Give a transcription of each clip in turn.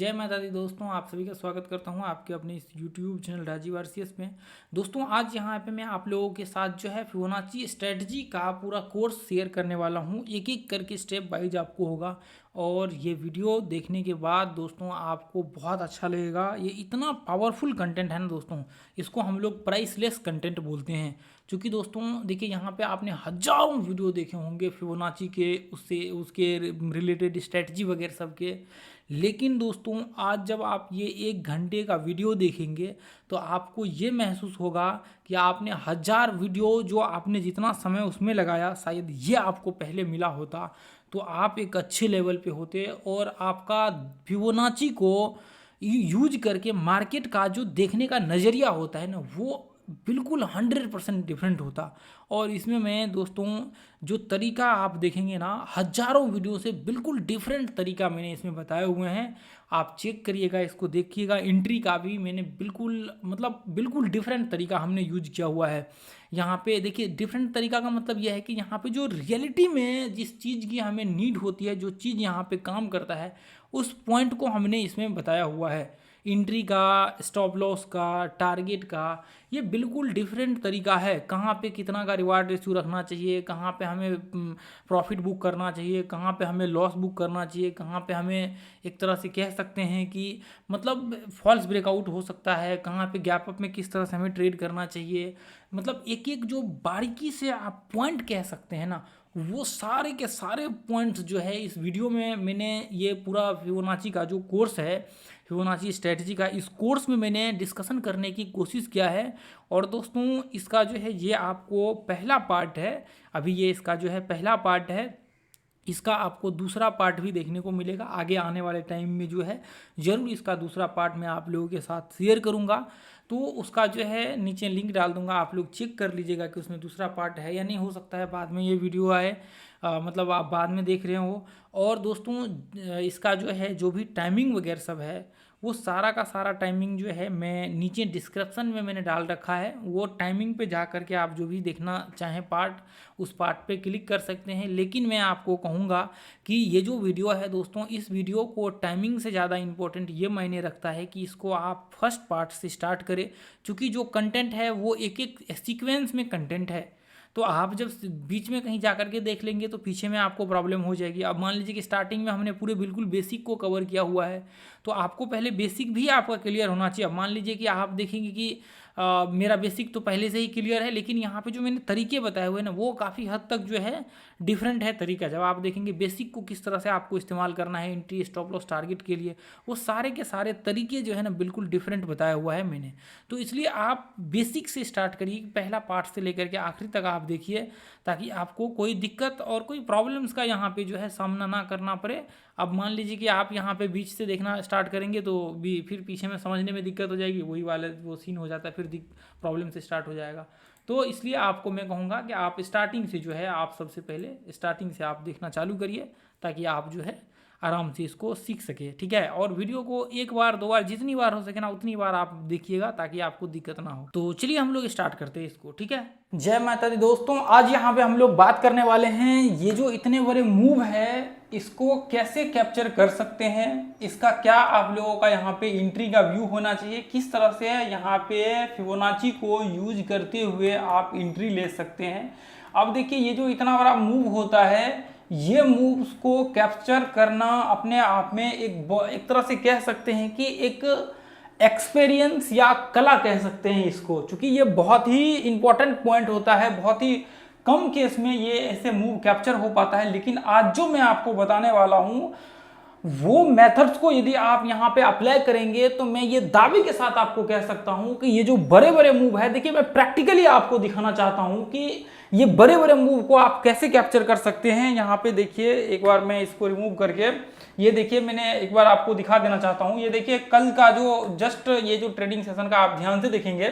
जय माता दी दोस्तों, आप सभी का स्वागत करता हूं आपके अपने इस YouTube चैनल राजीव आरसीएस में। दोस्तों आज यहाँ पे मैं आप लोगों के साथ जो है फिबोनाची स्ट्रेटजी का पूरा कोर्स शेयर करने वाला हूं। एक एक करके स्टेप वाइज आपको होगा और ये वीडियो देखने के बाद दोस्तों आपको बहुत अच्छा लगेगा। ये इतना पावरफुल कंटेंट है ना दोस्तों, इसको हम लोग प्राइसलेस कंटेंट बोलते हैं। क्योंकि दोस्तों देखिए, यहाँ पे आपने हजारों वीडियो देखे होंगे फिबोनाची के, उससे उसके रिलेटेड स्ट्रेटजी वगैरह सब के। लेकिन दोस्तों आज जब आप ये 1 घंटे का वीडियो देखेंगे तो आपको ये महसूस होगा कि आपने 1000 वीडियो जो आपने जितना समय उसमें लगाया, शायद ये आपको पहले मिला होता तो आप एक अच्छे लेवल पे होते और आपका फिबोनाची को यूज करके मार्केट का जो देखने का नज़रिया होता है ना, वो बिल्कुल 100% डिफरेंट होता। और इसमें मैं दोस्तों जो तरीका आप देखेंगे ना, हजारों वीडियो से बिल्कुल डिफरेंट तरीका मैंने इसमें बताए हुए हैं। आप चेक करिएगा, इसको देखिएगा। एंट्री का भी मैंने बिल्कुल डिफरेंट तरीका हमने यूज किया हुआ है। यहाँ पे देखिए, डिफरेंट तरीका का मतलब यह है कि यहाँ पे जो रियलिटी में जिस चीज़ की हमें नीड होती है, जो चीज़ यहाँ पे काम करता है, उस पॉइंट को हमने इसमें बताया हुआ है। एंट्री का, स्टॉप लॉस का, टारगेट का, ये बिल्कुल डिफरेंट तरीका है। कहाँ पे कितना का रिवार्ड रेशियो रखना चाहिए, कहाँ पे हमें प्रॉफिट बुक करना चाहिए, कहाँ पे हमें लॉस बुक करना चाहिए, कहाँ पे हमें एक तरह से कह सकते हैं कि फॉल्स ब्रेकआउट हो सकता है, कहाँ पे गैप अप में किस तरह से हमें ट्रेड करना चाहिए। एक एक जो बारीकी से आप पॉइंट कह सकते हैं ना, वो सारे के सारे पॉइंट्स जो है इस वीडियो में मैंने ये पूरा फिबोनाची का जो कोर्स है, फिबोनाची स्ट्रेटजी का, इस कोर्स में मैंने डिस्कशन करने की कोशिश किया है। और दोस्तों इसका जो है ये आपको पहला पार्ट है, अभी ये इसका जो है पहला पार्ट है। इसका आपको दूसरा पार्ट भी देखने को मिलेगा आगे आने वाले टाइम में। जो है ज़रूर इसका दूसरा पार्ट मैं आप लोगों के साथ शेयर करूंगा, तो उसका जो है नीचे लिंक डाल दूंगा, आप लोग चेक कर लीजिएगा कि उसमें दूसरा पार्ट है या नहीं। हो सकता है बाद में ये वीडियो आए, आप बाद में देख रहे हो। और दोस्तों इसका जो है जो भी टाइमिंग वगैरह सब है, वो सारा का सारा टाइमिंग जो है मैं नीचे डिस्क्रिप्शन में मैंने डाल रखा है। वो टाइमिंग पे जा करके आप जो भी देखना चाहें पार्ट, उस पार्ट पे क्लिक कर सकते हैं। लेकिन मैं आपको कहूँगा कि ये जो वीडियो है दोस्तों, इस वीडियो को टाइमिंग से ज़्यादा इम्पोर्टेंट ये मायने रखता है कि इसको आप फर्स्ट पार्ट से स्टार्ट करें। क्योंकि जो कंटेंट है वो एक एक सीक्वेंस में कंटेंट है, तो आप जब बीच में कहीं जा करके देख लेंगे तो पीछे में आपको प्रॉब्लम हो जाएगी। अब मान लीजिए कि स्टार्टिंग में हमने पूरे बिल्कुल बेसिक को कवर किया हुआ है, तो आपको पहले बेसिक भी आपका क्लियर होना चाहिए। अब मान लीजिए कि आप देखेंगे कि मेरा बेसिक तो पहले से ही क्लियर है, लेकिन यहाँ पे जो मैंने तरीके बताए हुए हैं ना, वो काफ़ी हद तक जो है डिफरेंट है तरीका। जब आप देखेंगे बेसिक को किस तरह से आपको इस्तेमाल करना है एंट्री, स्टॉप लॉस, टारगेट के लिए, वो सारे के सारे तरीके जो है ना बिल्कुल डिफरेंट बताया हुआ है मैंने। तो इसलिए आप बेसिक से स्टार्ट करिए, पहला पार्ट से लेकर के आखिरी तक आप देखिए, ताकि आपको कोई दिक्कत और कोई प्रॉब्लम्स का यहाँ पे जो है सामना ना करना पड़े। अब मान लीजिए कि आप यहाँ पे बीच से देखना स्टार्ट करेंगे तो भी फिर पीछे में समझने में दिक्कत हो जाएगी, वही वाला वो सीन हो जाता है, फिर प्रॉब्लम से स्टार्ट हो जाएगा। तो इसलिए आपको मैं कहूँगा कि आप स्टार्टिंग से जो है, आप सबसे पहले स्टार्टिंग से आप देखना चालू करिए, ताकि आप जो है आराम से इसको सीख सके। ठीक है, और वीडियो को 1 बार 2 बार जितनी बार हो सके ना उतनी बार आप देखिएगा, ताकि आपको दिक्कत ना हो। तो चलिए हम लोग स्टार्ट करते हैं इसको। ठीक है, जय माता दी दोस्तों, आज यहाँ पे हम लोग बात करने वाले हैं ये जो इतने बड़े मूव है, इसको कैसे कैप्चर कर सकते हैं, इसका क्या आप लोगों का यहाँ पे एंट्री का व्यू होना चाहिए, किस तरह से यहाँ पे फिबोनाची को यूज करते हुए आप एंट्री ले सकते हैं। अब देखिए, ये जो इतना बड़ा मूव होता है, ये मूव्स को कैप्चर करना अपने आप में एक तरह से कह सकते हैं कि एक एक्सपीरियंस या कला कह सकते हैं इसको। क्योंकि ये बहुत ही इंपॉर्टेंट पॉइंट होता है, बहुत ही कम केस में ये ऐसे मूव कैप्चर हो पाता है। लेकिन आज जो मैं आपको बताने वाला हूँ, वो मेथड्स को यदि आप यहाँ पे अप्लाई करेंगे तो मैं ये दावे के साथ आपको कह सकता हूँ कि ये जो बड़े बड़े मूव है, देखिए मैं प्रैक्टिकली आपको दिखाना चाहता हूँ कि ये बड़े बड़े मूव को आप कैसे कैप्चर कर सकते हैं। यहाँ पे देखिए, एक बार मैं इसको रिमूव करके ये देखिए, मैंने एक बार आपको दिखा देना चाहता हूँ। ये देखिए, कल का जो जस्ट ये जो ट्रेडिंग सेशन का आप ध्यान से देखेंगे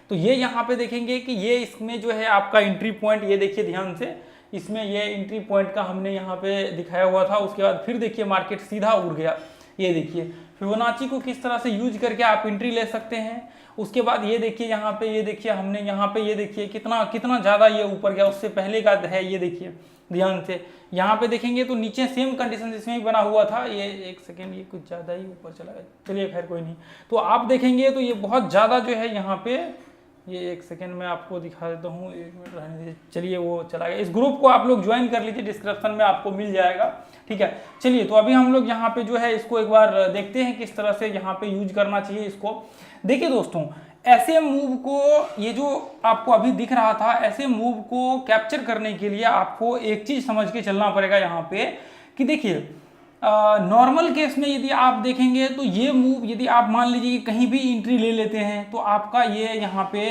तो ये यहाँ पे देखेंगे कि ये इसमें जो है आपका एंट्री पॉइंट, ये देखिए ध्यान से, इसमें ये एंट्री पॉइंट का हमने यहाँ पे दिखाया हुआ था। उसके बाद फिर देखिए मार्केट सीधा उड़ गया। ये देखिए फिबोनाची को किस तरह से यूज करके आप एंट्री ले सकते हैं। उसके बाद ये देखिए ये देखिए हमने यहाँ पे ये देखिए कितना कितना ज़्यादा ये ऊपर गया, उससे पहले का है ये देखिए ध्यान से यहाँ पे देखेंगे तो नीचे सेम कंडीशन इसमें ही बना हुआ था। ये एक सेकेंड, ये कुछ ज़्यादा ही ऊपर चला गया, चलिए खैर कोई नहीं। तो आप देखेंगे तो ये बहुत ज़्यादा जो है यहाँ पे, ये एक सेकेंड में आपको दिखा देता हूँ, 1 मिनट रहने दीजिए। चलिए वो चला गया। इस ग्रुप को आप लोग ज्वाइन कर लीजिए, डिस्क्रिप्शन में आपको मिल जाएगा, ठीक है। चलिए तो अभी हम लोग यहाँ पे जो है इसको एक बार देखते हैं किस तरह से यहाँ पे यूज करना चाहिए इसको। देखिए दोस्तों, ऐसे मूव को, ये जो आपको अभी दिख रहा था, ऐसे मूव को कैप्चर करने के लिए आपको एक चीज समझ के चलना पड़ेगा यहाँ पे कि देखिए नॉर्मल केस में यदि आप देखेंगे तो ये मूव यदि आप मान लीजिए कि कहीं भी एंट्री ले लेते हैं तो आपका ये यहाँ पे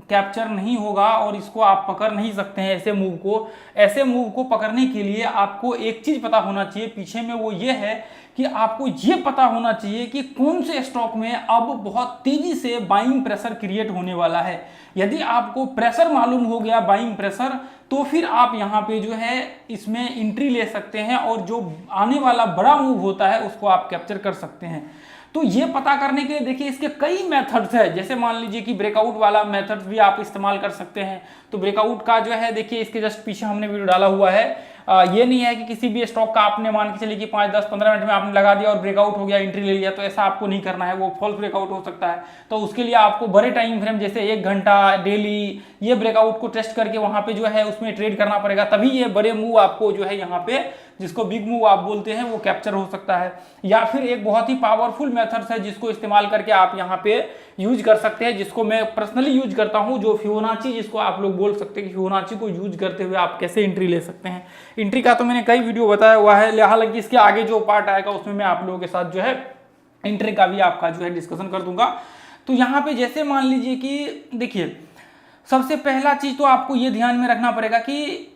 कैप्चर नहीं होगा और इसको आप पकड़ नहीं सकते हैं ऐसे मूव को। ऐसे मूव को पकड़ने के लिए आपको एक चीज पता होना चाहिए पीछे में, वो ये है कि आपको ये पता होना चाहिए कि कौन से स्टॉक में अब बहुत तेजी से बाइंग प्रेशर क्रिएट होने वाला है। यदि आपको प्रेशर मालूम हो गया, बाइंग प्रेशर, तो फिर आप यहाँ पे जो है इसमें एंट्री ले सकते हैं और जो आने वाला बड़ा मूव होता है उसको आप कैप्चर कर सकते हैं। तो ये पता करने के लिए देखिए इसके कई मेथड्स है। जैसे मान लीजिए कि ब्रेकआउट वाला मेथड्स भी आप इस्तेमाल कर सकते हैं। तो ब्रेकआउट का जो है देखिए इसके जस्ट पीछे हमने वीडियो डाला हुआ है। ये नहीं है कि किसी भी स्टॉक का आपने मान के चलिए कि 5, 10, 15 मिनट में आपने लगा दिया और ब्रेकआउट हो गया, एंट्री ले लिया, तो ऐसा आपको नहीं करना है, वो फॉल्स ब्रेकआउट हो सकता है। तो उसके लिए आपको बड़े टाइम फ्रेम जैसे 1 घंटा डेली ये ब्रेकआउट को टेस्ट करके वहां पे जो है उसमें ट्रेड करना पड़ेगा, तभी ये बड़े मूव आपको जो है यहाँ पे, जिसको बिग मूव आप बोलते हैं, वो कैप्चर हो सकता है। या फिर एक बहुत ही पावरफुल मेथड्स है जिसको इस्तेमाल करके आप यहाँ पे यूज कर सकते हैं, जिसको मैं पर्सनली यूज करता हूं, जो फिबोनाची, जिसको आप लोग बोल सकते हैं कि फिबोनाची को यूज करते हुए आप कैसे एंट्री ले सकते हैं। एंट्री का तो मैंने कई वीडियो बताया हुआ है, हालांकि इसके आगे जो पार्ट आएगा उसमें मैं आप लोगों के साथ जो है एंट्री का भी आपका जो है डिस्कशन कर दूंगा। तो यहाँ पे जैसे मान लीजिए कि देखिए सबसे पहला चीज तो आपको ये ध्यान में रखना पड़ेगा कि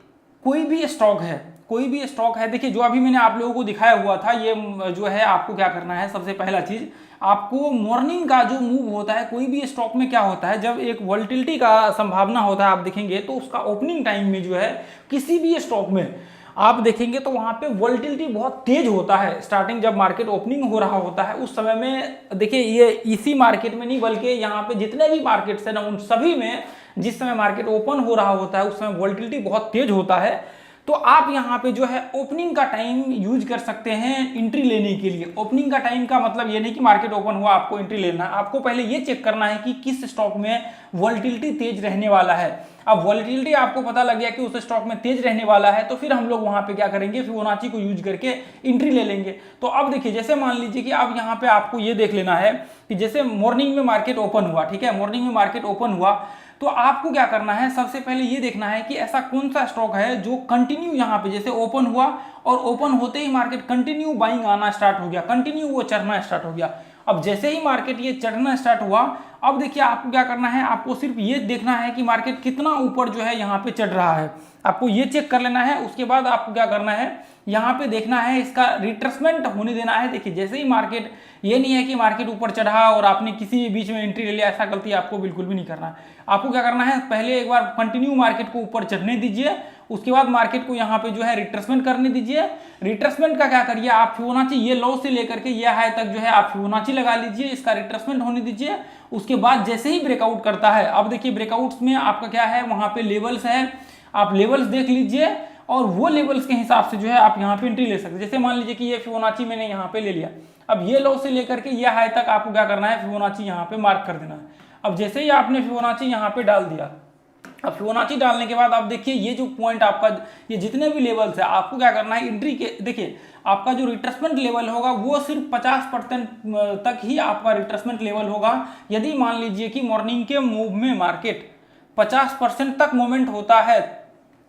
कोई भी स्टॉक है, देखिए जो अभी मैंने आप लोगों को दिखाया हुआ था, ये जो है आपको क्या करना है, सबसे पहला चीज आपको मॉर्निंग का जो मूव होता है कोई भी स्टॉक में क्या होता है, जब एक वोलेटिलिटी का संभावना होता है, आप देखेंगे तो उसका ओपनिंग टाइम में जो है किसी भी स्टॉक में आप देखेंगे तो वहां पे वोलेटिलिटी बहुत तेज होता है। स्टार्टिंग जब मार्केट ओपनिंग हो रहा होता है उस समय में देखिए, ये इसी मार्केट में नहीं बल्कि यहाँ पे जितने भी मार्केट्स है ना, उन सभी में जिस समय मार्केट ओपन हो रहा होता है उस समय वोलेटिलिटी बहुत तेज होता है। तो आप यहाँ पे जो है ओपनिंग का टाइम यूज कर सकते हैं एंट्री लेने के लिए। ओपनिंग का टाइम का मतलब ये नहीं कि मार्केट ओपन हुआ आपको एंट्री लेना है, आपको पहले ये चेक करना है कि किस स्टॉक में वोलेटिलिटी तेज रहने वाला है। अब वोलेटिलिटी आपको पता लग गया कि उस स्टॉक में तेज रहने वाला है, तो फिर हम लोग वहां पे क्या करेंगे, फिबोनाची को यूज करके एंट्री ले लेंगे। तो अब देखिए जैसे मान लीजिए कि अब यहाँ पे आपको ये देख लेना है कि जैसे मॉर्निंग में मार्केट ओपन हुआ, ठीक है, मॉर्निंग में मार्केट ओपन हुआ, तो आपको क्या करना है, सबसे पहले ये देखना है कि ऐसा कौन सा स्टॉक है जो कंटिन्यू यहाँ पे जैसे ओपन हुआ और ओपन होते ही मार्केट कंटिन्यू बाइंग आना स्टार्ट हो गया, कंटिन्यू वो चढ़ना स्टार्ट हो गया। अब जैसे ही मार्केट ये चढ़ना स्टार्ट हुआ, अब देखिए आपको क्या करना है, आपको सिर्फ ये देखना है कि मार्केट कितना ऊपर जो है यहाँ पे चढ़ रहा है, आपको ये चेक कर लेना है। उसके बाद आपको क्या करना है, यहाँ पे देखना है इसका रिट्रेसमेंट होने देना है। देखिए जैसे ही मार्केट, ये नहीं है कि मार्केट ऊपर चढ़ा और आपने किसी भी बीच में एंट्री ले लिया, ऐसा गलती आपको बिल्कुल भी नहीं करना है। आपको क्या करना है, पहले एक बार कंटिन्यू मार्केट को ऊपर चढ़ने दीजिए, उसके बाद मार्केट को यहाँ पे जो है रिट्रेसमेंट करने दीजिए। रिट्रेसमेंट का क्या करिए, आप फिबोनाची ये लो से लेकर के ये हाई तक जो है आप फिबोनाची लगा लीजिए, इसका रिट्रेसमेंट होने दीजिए। उसके बाद जैसे ही ब्रेकआउट करता है, अब देखिए ब्रेकआउट्स में आपका क्या है, वहां पे लेवल्स है, आप लेवल्स देख लीजिए और वो लेवल्स के हिसाब से जो है आप यहाँ पे एंट्री ले सकते हैं। जैसे मान लीजिए कि ये फिबोनाची मैंने यहाँ पे ले लिया, अब ये लो से लेकर के ये हाई तक आपको क्या करना है, फिबोनाची यहाँ पे मार्क कर देना है। अब जैसे ही आपने फिबोनाची यहाँ पे डाल दिया, अब फिबोनाची डालने के बाद आप देखिए ये जो पॉइंट आपका, ये जितने भी लेवल्स है, आपको क्या करना है, एंट्री के देखिए आपका जो रिट्रेसमेंट लेवल होगा वो सिर्फ 50% तक ही आपका रिट्रेसमेंट लेवल होगा। यदि मान लीजिए कि मॉर्निंग के मूव में मार्केट 50% तक मूवमेंट होता है,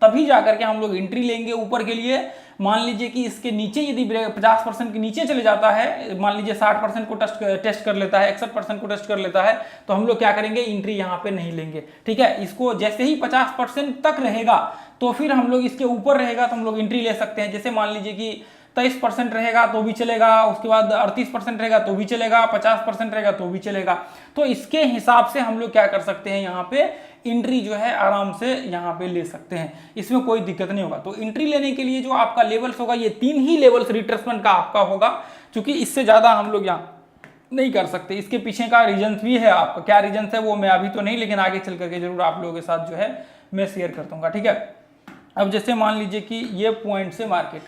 तभी जाकर के हम लोग एंट्री लेंगे ऊपर के लिए। मान लीजिए कि इसके नीचे यदि 50% के नीचे चले जाता है, मान लीजिए 60% को टेस्ट कर लेता है, 61% को टेस्ट कर लेता है, तो हम लोग क्या करेंगे, एंट्री यहाँ पे नहीं लेंगे, ठीक है। इसको जैसे ही 50% तक रहेगा तो फिर हम लोग इसके ऊपर रहेगा तो हम लोग एंट्री ले सकते हैं। जैसे मान लीजिए कि 23% रहेगा तो भी चलेगा, उसके बाद 38% रहेगा तो भी चलेगा, 50% रहेगा तो भी चलेगा। तो इसके हिसाब से हम लोग क्या कर सकते हैं, यहाँ पे एंट्री जो है आराम से यहाँ पे ले सकते हैं, इसमें कोई दिक्कत नहीं होगा। तो एंट्री लेने के लिए जो आपका लेवल्स होगा, ये 3 ही लेवल्स रिट्रेसमेंट का आपका होगा, क्योंकि इससे ज्यादा हम लोग यहाँ नहीं कर सकते। इसके पीछे का रीजन भी है, आपका क्या रीजन है वो मैं अभी तो नहीं, लेकिन आगे चल करके जरूर आप लोगों के साथ जो है मैं शेयर कर दूंगा, ठीक है। अब जैसे मान लीजिए कि ये पॉइंट से मार्केट,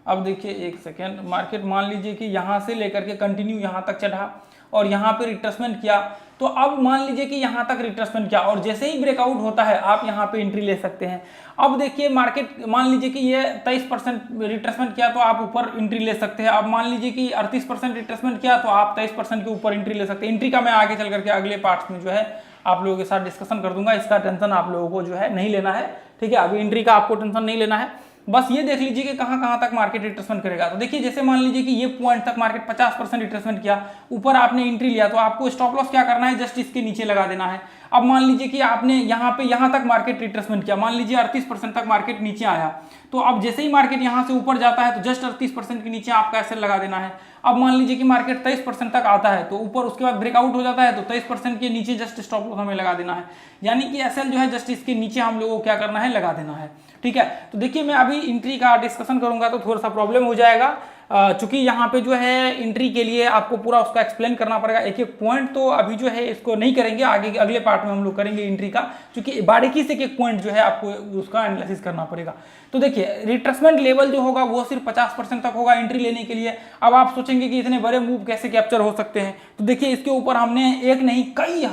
अब देखिए एक सेकेंड, मार्केट मान लीजिए कि यहाँ से लेकर के कंटिन्यू यहाँ तक चढ़ा और यहाँ पे रिट्रेसमेंट किया, तो अब मान लीजिए कि यहाँ तक रिट्रेसमेंट किया और जैसे ही ब्रेकआउट होता है आप यहाँ पे एंट्री ले सकते हैं। अब देखिए मार्केट मान लीजिए कि ये 23% रिट्रेसमेंट किया तो आप ऊपर एंट्री ले सकते हैं। अब मान लीजिए कि 38% रिट्रेसमेंट किया तो आप 23% के ऊपर एंट्री ले सकते हैं। एंट्री का मैं आगे चल करके अगले पार्ट्स में जो है आप लोगों के साथ डिस्कशन कर दूंगा, इसका टेंशन आप लोगों को जो है नहीं लेना है, ठीक है। अभी एंट्री का आपको टेंशन नहीं लेना है, बस ये देख लीजिए कि कहां कहां तक मार्केट रिट्रेसमेंट करेगा। तो देखिए जैसे मान लीजिए कि ये पॉइंट तक मार्केट 50% रिट्रेसमेंट किया, ऊपर आपने एंट्री लिया, तो आपको स्टॉप लॉस क्या करना है, जस्ट इसके नीचे लगा देना है। अब मान लीजिए कि आपने यहाँ तक मार्केट रिट्रेसमेंट किया, मान लीजिए 38% तक मार्केट नीचे आया, तो अब जैसे ही मार्केट यहाँ से ऊपर जाता है तो जस्ट 38% के नीचे आपका एसएल लगा देना है। अब मान लीजिए कि मार्केट 23% तक आता है तो ऊपर, उसके बाद ब्रेकआउट हो जाता है तो 23% के नीचे जस्ट स्टॉप लॉस हमें लगा देना है, यानी कि एसएल जो है जस्ट इसके नीचे हम लोगों को क्या करना है, लगा देना है, ठीक है। तो देखिए मैं अभी एंट्री का डिस्कशन करूंगा तो थोड़ा सा प्रॉब्लम हो जाएगा, चूंकि यहाँ पे जो है एंट्री के लिए आपको पूरा उसका एक्सप्लेन करना पड़ेगा एक एक पॉइंट, तो अभी जो है इसको नहीं करेंगे, आगे अगले पार्ट में हम लोग करेंगे एंट्री का, क्योंकि बारीकी से एक पॉइंट जो है आपको उसका एनालिसिस करना पड़ेगा। तो देखिए रिट्रेसमेंट लेवल जो होगा वो सिर्फ 50% तक होगा एंट्री लेने के लिए। अब आप सोचेंगे कि इतने बड़े मूव कैसे कैप्चर हो सकते हैं, तो देखिए इसके ऊपर हमने एक नहीं कई,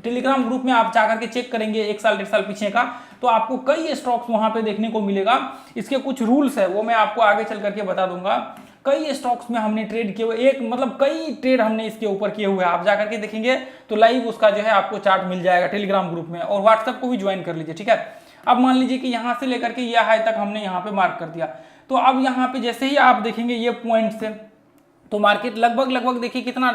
टेलीग्राम ग्रुप में आप जाकर के चेक करेंगे 1 साल 1.5 साल पीछे का, तो आपको कई स्टॉक्स वहां पे देखने को मिलेगा। इसके कुछ रूल्स है वो मैं आपको आगे चल करके बता दूंगा। कई स्टॉक्स में हमने ट्रेड किए हुए, एक मतलब कई ट्रेड हमने इसके ऊपर किए हुए हैं, आप जाकर के देखेंगे तो लाइव उसका जो है आपको चार्ट मिल जाएगा टेलीग्राम ग्रुप में, और व्हाट्सएप को भी ज्वाइन कर लीजिए, ठीक है। अब मान लीजिए कि यहाँ से लेकर के ये हाई तक हमने यहाँ पे मार्क कर दिया, तो अब यहाँ पे जैसे ही आप देखेंगे ये पॉइंट से, तो मार्केट लगभग देखिए कितना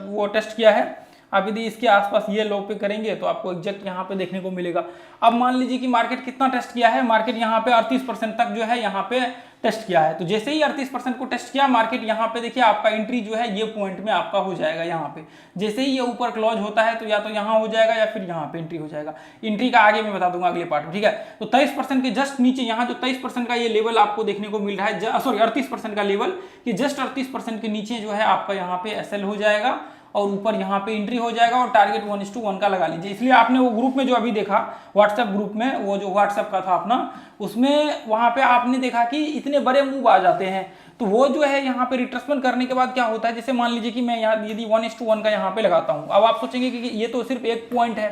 वो टेस्ट किया है। अब यदि इसके आसपास ये लो पे करेंगे तो आपको एग्जैक्ट यहाँ पे देखने को मिलेगा। अब मान लीजिए कि मार्केट कितना टेस्ट किया है, मार्केट यहाँ पे 38% तक जो है यहाँ पे टेस्ट किया है, तो जैसे ही 38% को टेस्ट किया मार्केट, यहाँ पे देखिए आपका एंट्री जो है ये पॉइंट में आपका हो जाएगा। यहाँ पे जैसे ही ये ऊपर क्लोज होता है तो या तो यहाँ हो जाएगा या फिर यहाँ पे एंट्री हो जाएगा। एंट्री का आगे मैं बता दूंगा अगले पार्ट में, ठीक है। तो 23% के जस्ट नीचे यहाँ जो 23% का ये लेवल आपको देखने को मिल रहा है, सॉरी 38% का लेवल, कि जस्ट 38% के नीचे जो है आपका यहाँ पे एसएल हो जाएगा और ऊपर यहाँ पे एंट्री हो जाएगा, और टारगेट 1:1 का लगा लीजिए। इसलिए आपने वो ग्रुप में जो अभी देखा व्हाट्सएप ग्रुप में, वो जो व्हाट्सएप का था अपना, उसमें वहाँ पे आपने देखा कि इतने बड़े मूव आ जाते हैं। तो वो जो है यहाँ पे रिट्रेसमेंट करने के बाद क्या होता है, जैसे मान लीजिए कि मैं यहाँ यदि 1:1 का यहाँ पे लगाता हूँ, अब आप सोचेंगे कि ये तो सिर्फ एक पॉइंट है,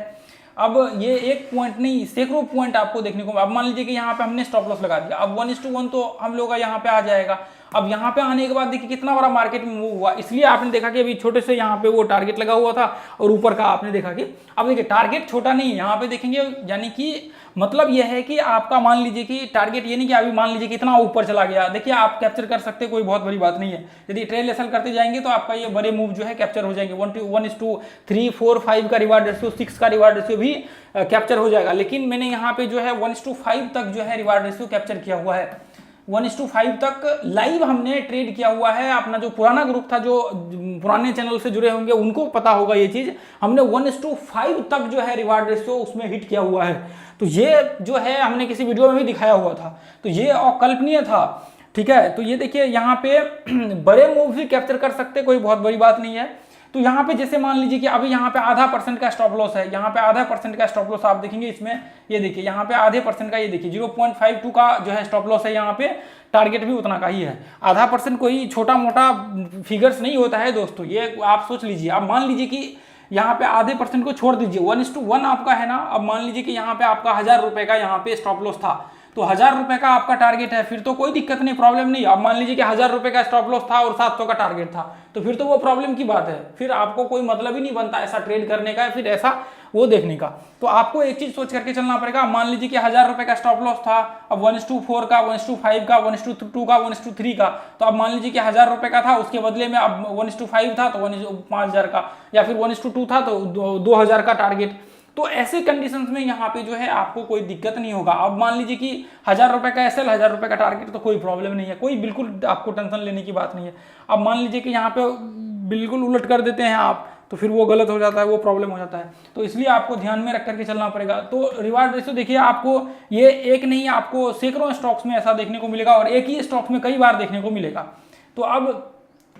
अब ये एक पॉइंट नहीं सैकड़ों पॉइंट आपको देखने को। अब मान लीजिए कि यहाँ पे हमने स्टॉप लॉस लगा दिया, अब 1:1 तो हम लोग का यहाँ पे आ जाएगा। अब यहाँ पे आने के बाद देखिए कितना बड़ा मार्केट में मूव हुआ, इसलिए आपने देखा कि अभी छोटे से यहाँ पे वो टारगेट लगा हुआ था और ऊपर का आपने देखा कि, अब देखिए टारगेट छोटा नहीं है यहाँ पे देखेंगे, यानी कि मतलब यह है कि आपका मान लीजिए कि टारगेट ये नहीं कि अभी मान लीजिए कि इतना ऊपर चला गया, देखिए आप कैप्चर कर सकते, कोई बहुत बड़ी बात नहीं है। यदि ट्रेल एसल करते जाएंगे तो आपका ये बड़े मूव जो है कैप्चर हो जाएंगे, 1:3, 4, 5 का रिवार्ड रेशियो, 6 का रिवार्ड रेशियो भी कैप्चर हो जाएगा। लेकिन मैंने यहाँ पे जो है 1:5 तक जो है रिवार्ड रेशियो कैप्चर किया हुआ है, 1:5 तक लाइव हमने ट्रेड किया हुआ है। अपना जो पुराना ग्रुप था, जो पुराने चैनल से जुड़े होंगे उनको पता होगा ये चीज, हमने 1:5 तक जो है रिवार्ड रेशियो उसमें हिट किया हुआ है। तो ये जो है हमने किसी वीडियो में भी दिखाया हुआ था, तो ये अकल्पनीय था, ठीक है। तो ये देखिए यहाँ पे बड़े मूव भी कैप्चर कर सकते, कोई बहुत बड़ी बात नहीं है। तो यहाँ पे जैसे मान लीजिए कि अभी यहाँ पे 0.5% का स्टॉप लॉस है, यहाँ पे 0.5% का स्टॉप लॉस आप देखेंगे इसमें, ये देखिए यहाँ पे 0.5% का, ये देखिए 0.52 का जो है स्टॉप लॉस है, यहाँ पे टारगेट भी उतना का ही है। 0.5% कोई छोटा मोटा फिगर्स नहीं होता है दोस्तों, ये आप सोच लीजिए। अब मान लीजिए कि यहाँ पे 0.5% को छोड़ दीजिए, 1:1 आपका है ना। अब मान लीजिए कि यहाँ पे आपका 1000 रुपए का यहाँ पे स्टॉप लॉस था, तो 1000 रुपए का आपका टारगेट है, फिर तो कोई दिक्कत नहीं, प्रॉब्लम नहीं। अब मान लीजिए कि 1000 रुपए का स्टॉप लॉस था और 700 का टारगेट था, तो फिर तो वो प्रॉब्लम की बात है, फिर आपको कोई मतलब ही नहीं बनता ऐसा ट्रेड करने का, फिर ऐसा वो देखने का। तो आपको एक चीज सोच करके चलना पड़ेगा। मान लीजिए कि 1000 रुपए का स्टॉप लॉस था, अब 1:4 का, 1:5 का, 1:2 का, 1:3 का, तो अब मान लीजिए कि 1000 रुपए का था, उसके बदले में अब 1:5 था तो 5000 का, या फिर 1:2 था तो 2000 का टारगेट। तो ऐसे कंडीशंस में यहाँ पे जो है आपको कोई दिक्कत नहीं होगा। अब मान लीजिए कि 1000 रुपए का एसएल, 1000 रुपए का टारगेट, तो कोई प्रॉब्लम नहीं है, कोई बिल्कुल आपको टेंशन लेने की बात नहीं है। अब मान लीजिए कि यहाँ पे बिल्कुल उलट कर देते हैं आप, तो फिर वो गलत हो जाता है, वो प्रॉब्लम हो जाता है। तो इसलिए आपको ध्यान में रख करके चलना पड़ेगा। तो रिवार्ड रेशियो देखिए, आपको ये एक नहीं, आपको सैकड़ों स्टॉक्स में ऐसा देखने को मिलेगा, और एक ही स्टॉक्स में कई बार देखने को मिलेगा। तो अब